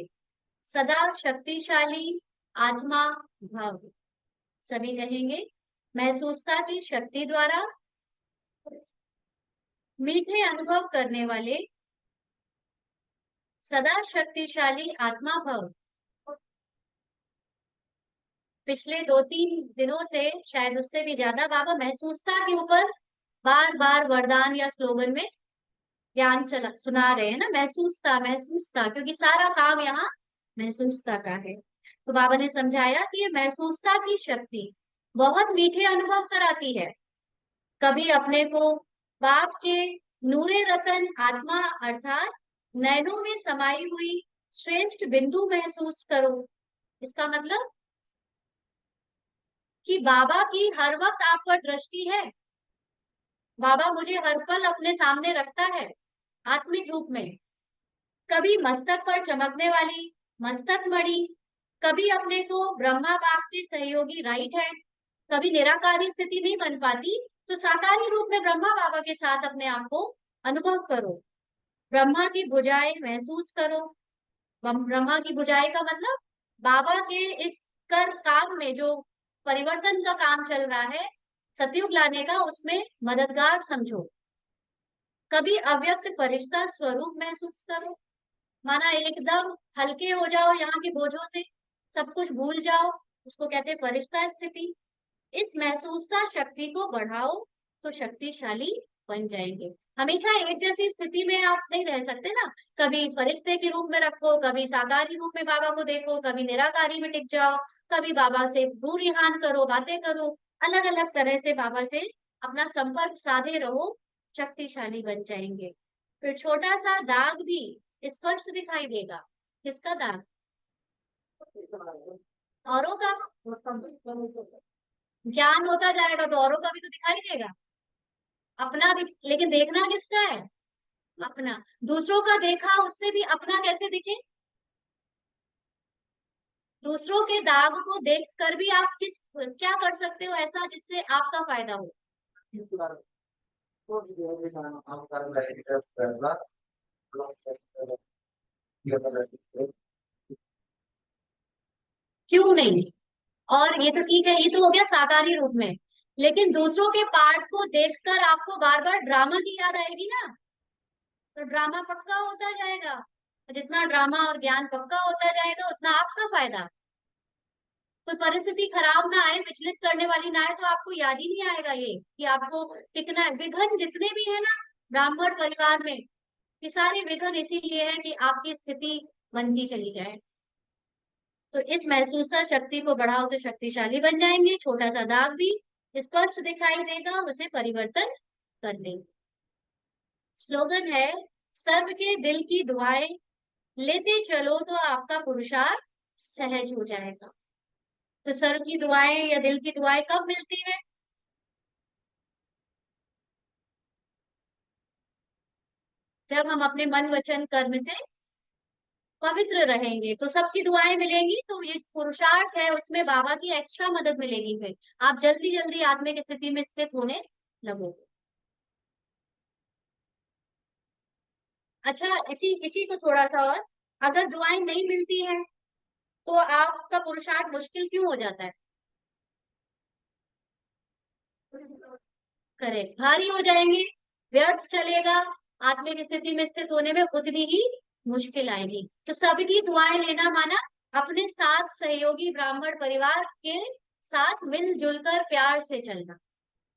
सदा शक्तिशाली आत्मा भव। सभी कहेंगे महसूसता की शक्ति द्वारा मीठे अनुभव करने वाले सदा शक्तिशाली आत्मा भव। पिछले 2-3 दिनों से, शायद उससे भी ज्यादा, बाबा महसूसता के ऊपर बार बार वरदान या स्लोगन में ज्ञान चला सुना रहे हैं ना। महसूसता महसूसता, क्योंकि सारा काम यहाँ महसूसता का है। तो बाबा ने समझाया कि ये महसूसता की शक्ति बहुत मीठे अनुभव कराती है। कभी अपने को बाप के नूरे रतन आत्मा अर्थात नैनों में समाई हुई श्रेष्ठ बिंदु महसूस करो। इसका मतलब कि बाबा की हर वक्त आप पर दृष्टि है। बाबा मुझे हर पल अपने सामने रखता है आत्मिक रूप में। कभी मस्तक पर चमकने वाली मस्तक मणि, कभी अपने को ब्रह्मा बाप के सहयोगी राइट हैंड। कभी निराकारी स्थिति नहीं बन पाती तो साकारी रूप में ब्रह्मा बाबा के साथ अपने आप को अनुभव करो। ब्रह्मा की भुजाएं महसूस करो। ब्रह्मा की भुजाएं का मतलब बाबा के इस कर काम में जो परिवर्तन का काम चल रहा है, सतयुग लाने का, उसमें मददगार समझो। कभी अव्यक्त फरिश्ता स्वरूप महसूस करो, माना एकदम हल्के हो जाओ यहाँ के बोझों से, सब कुछ भूल जाओ, उसको कहते हैं फरिश्ता स्थिति। इस महसूसता शक्ति को बढ़ाओ तो शक्तिशाली बन जाएंगे। हमेशा एक जैसी स्थिति में आप नहीं रह सकते ना। कभी फरिश्ते के रूप में रखो, कभी साकारी रूप में बाबा को देखो, कभी निराकारी में टिक जाओ, कभी बाबा से दूर रिहान करो, बातें करो। अलग अलग तरह से बाबा से अपना संपर्क साधे रहो, शक्तिशाली बन जाएंगे। फिर छोटा सा दाग भी स्पष्ट दिखाई देगा। किसका दाग? औरों का। ज्ञान होता जाएगा तो औरों का भी तो दिखाई देगा। अपना भी, लेकिन देखना किसका है? अपना। दूसरों का देखा उससे भी अपना कैसे दिखे? दूसरों के दाग को देख कर भी आप क्या कर सकते हो ऐसा जिससे आपका फायदा हो? क्यों नहीं? और ये तो ठीक है, ये तो हो गया साकारी रूप में। लेकिन दूसरों के पार्ट को देखकर आपको बार बार ड्रामा की याद आएगी ना, तो ड्रामा पक्का होता जाएगा। जितना ड्रामा और ज्ञान पक्का होता जाएगा उतना आपका फायदा। कोई परिस्थिति खराब ना आए, विचलित करने वाली ना आए, तो आपको याद ही नहीं आएगा ये कि आपको टिकना है। विघन जितने भी है ना ब्राह्मण परिवार में, ये सारे विघन इसीलिए है कि आपकी स्थिति बनती चली जाए। तो इस महसूसता शक्ति को बढ़ाओ तो शक्तिशाली बन जाएंगे। छोटा सा दाग भी स्पष्ट दिखाई देगा और उसे परिवर्तन कर लेंगे। स्लोगन है, सर्व के दिल की दुआएं लेते चलो तो आपका पुरुषार्थ सहज हो जाएगा। तो सर्व की दुआएं या दिल की दुआएं कब मिलती है? जब हम अपने मन वचन कर्म से पवित्र रहेंगे तो सबकी दुआएं मिलेंगी। तो ये पुरुषार्थ है, उसमें बाबा की एक्स्ट्रा मदद मिलेगी। फिर आप जल्दी जल्दी आत्मिक स्थिति में स्थित होने लगोगे। अच्छा, इसी इसी को थोड़ा सा और, अगर दुआएं नहीं मिलती है तो आपका पुरुषार्थ मुश्किल क्यों हो जाता है? करेक्ट, भारी हो जाएंगे, व्यर्थ चलेगा। आत्मिक स्थिति में स्थित होने में उतनी ही मुश्किल आएगी। तो सबकी दुआएं लेना माना अपने साथ सहयोगी ब्राह्मण परिवार के साथ मिलजुल कर प्यार से चलना।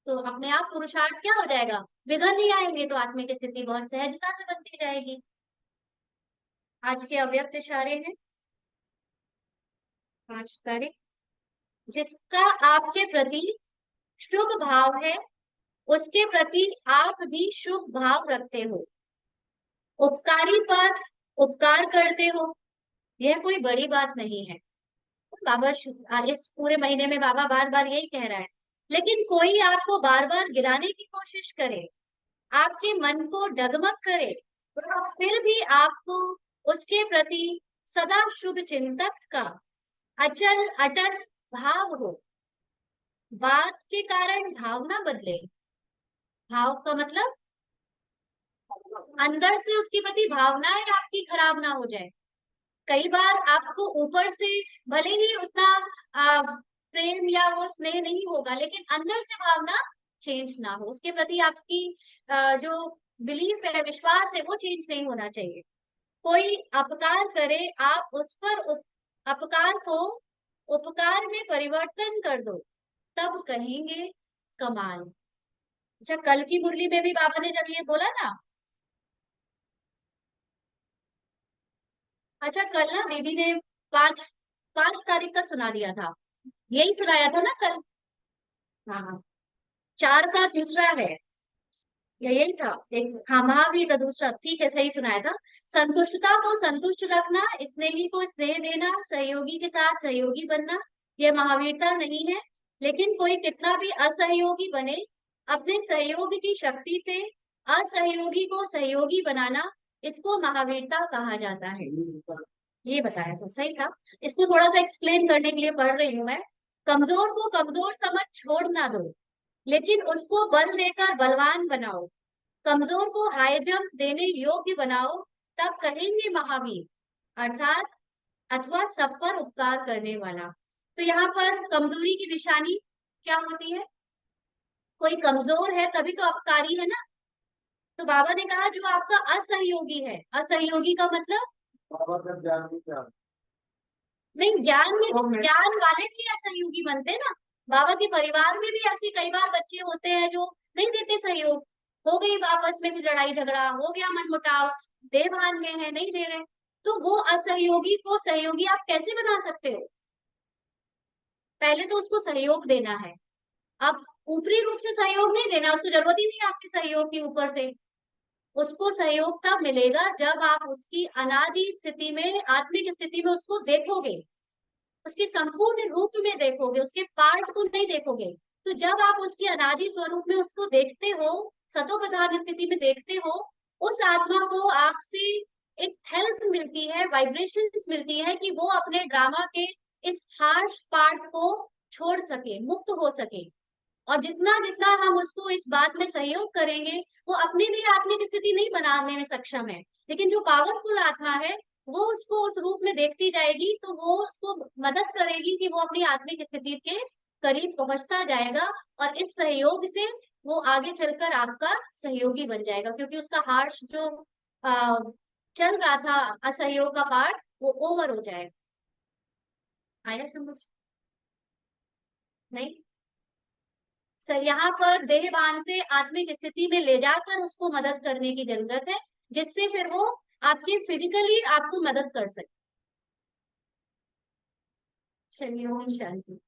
तो अपने आप पुरुषार्थ क्या हो जाएगा? विघन नहीं आएंगे तो आत्मिक स्थिति बहुत सहजता से बनती जाएगी। आज के अव्यक्त इशारे हैं 5 तारीख। जिसका आपके प्रति शुभ भाव है उसके प्रति आप भी शुभ भाव रखते हो, उपकारी पर उपकार करते हो। यह कोई बड़ी बात नहीं है। बाबा इस पूरे महीने में बाबा बार बार यही कह रहा है। लेकिन कोई आपको बार बार गिराने की कोशिश करे, आपके मन को डगमग करे, फिर भी आपको उसके प्रति सदा शुभ चिंतक का अचल अटल भाव हो। बात के कारण भावना बदले। भाव का मतलब अंदर से उसके प्रति भावनाएं आपकी खराब ना हो जाए। कई बार आपको ऊपर से भले ही उतना प्रेम या वो स्नेह नहीं होगा, लेकिन अंदर से भावना चेंज ना हो, उसके प्रति आपकी जो बिलीफ है, विश्वास है, वो चेंज नहीं होना चाहिए। कोई अपकार करे, आप उस पर अपकार को उपकार में परिवर्तन कर दो, तब कहेंगे कमाल। अच्छा, कल की मुरली में भी बाबा ने जब ये बोला ना, अच्छा कल ना दीदी ने पांच 5 तारीख का सुना दिया था, यही सुनाया था ना कल। हाँ हाँ, 4 का दूसरा है, या यही था एक, हाँ महावीर का दूसरा, ठीक है सही सुनाया था। संतुष्टता को संतुष्ट रखना, स्नेही को स्नेह देना, सहयोगी के साथ सहयोगी बनना, यह महावीरता नहीं है। लेकिन कोई कितना भी असहयोगी बने, अपने सहयोग की शक्ति से असहयोगी को सहयोगी बनाना, इसको महावीरता कहा जाता है। ये बताया था, सही था। इसको थोड़ा सा एक्सप्लेन करने के लिए पढ़ रही हूं मैं। कमजोर को कमजोर समझ छोड़ ना दो, लेकिन उसको बल देकर बलवान बनाओ। कमजोर को हाई जंप देने योग्य बनाओ, तब कहेंगे महावीर, अर्थात अथवा सब पर उपकार करने वाला। तो यहाँ पर कमजोरी की निशानी क्या होती है? कोई कमजोर है तभी तो अपकारी है ना। तो बाबा ने कहा जो आपका असहयोगी है, असहयोगी का मतलब बाबा का ज्ञान भी क्या? नहीं, ज्ञान में तो ज्ञान वाले भी असहयोगी बनते हैं ना। बाबा के परिवार में भी ऐसे कई बार बच्चे होते हैं जो नहीं देते सहयोग, हो गई आपस में कुछ लड़ाई झगड़ा हो गया, मनमुटाव, देभान में है, नहीं दे रहे, तो वो असहयोगी को सहयोगी आप कैसे बना सकते हो? पहले तो उसको सहयोग देना है। अब ऊपरी रूप से सहयोग नहीं देना, उसको जरूरत ही नहीं है आपके सहयोग की ऊपर से। उसको सहयोग तब मिलेगा जब आप उसकी अनादि स्थिति में, आत्मिक स्थिति में उसको देखोगे, उसके संपूर्ण रूप में देखोगे, उसके पार्ट को नहीं देखोगे। तो जब आप उसके अनादि स्वरूप में उसको देखते हो, सतो प्रधान स्थिति में देखते हो, उस आत्मा को आपसे एक हेल्प मिलती है, वाइब्रेशंस मिलती है कि वो अपने ड्रामा के इस हार्श पार्ट को छोड़ सके, मुक्त हो सके। और जितना जितना हम उसको इस बात में सहयोग करेंगे, वो अपने लिए आत्मिक स्थिति नहीं बनाने में सक्षम है, लेकिन जो पावरफुल आत्मा है वो उसको उस रूप में देखती जाएगी, तो वो उसको मदद करेगी कि वो अपनी आत्मिक स्थिति के करीब पहुंचता जाएगा। और इस सहयोग से वो आगे चलकर आपका सहयोगी बन जाएगा, क्योंकि उसका हार्श जो आ, चल रहा था असहयोग का पार्ट, वो ओवर हो जाएगा। आया समझ? नहीं, सर यहाँ पर देहभान से आत्मिक स्थिति में ले जाकर उसको मदद करने की जरूरत है, जिससे फिर वो आपके फिजिकली आपको मदद कर सके। चलिए, ओम शांति।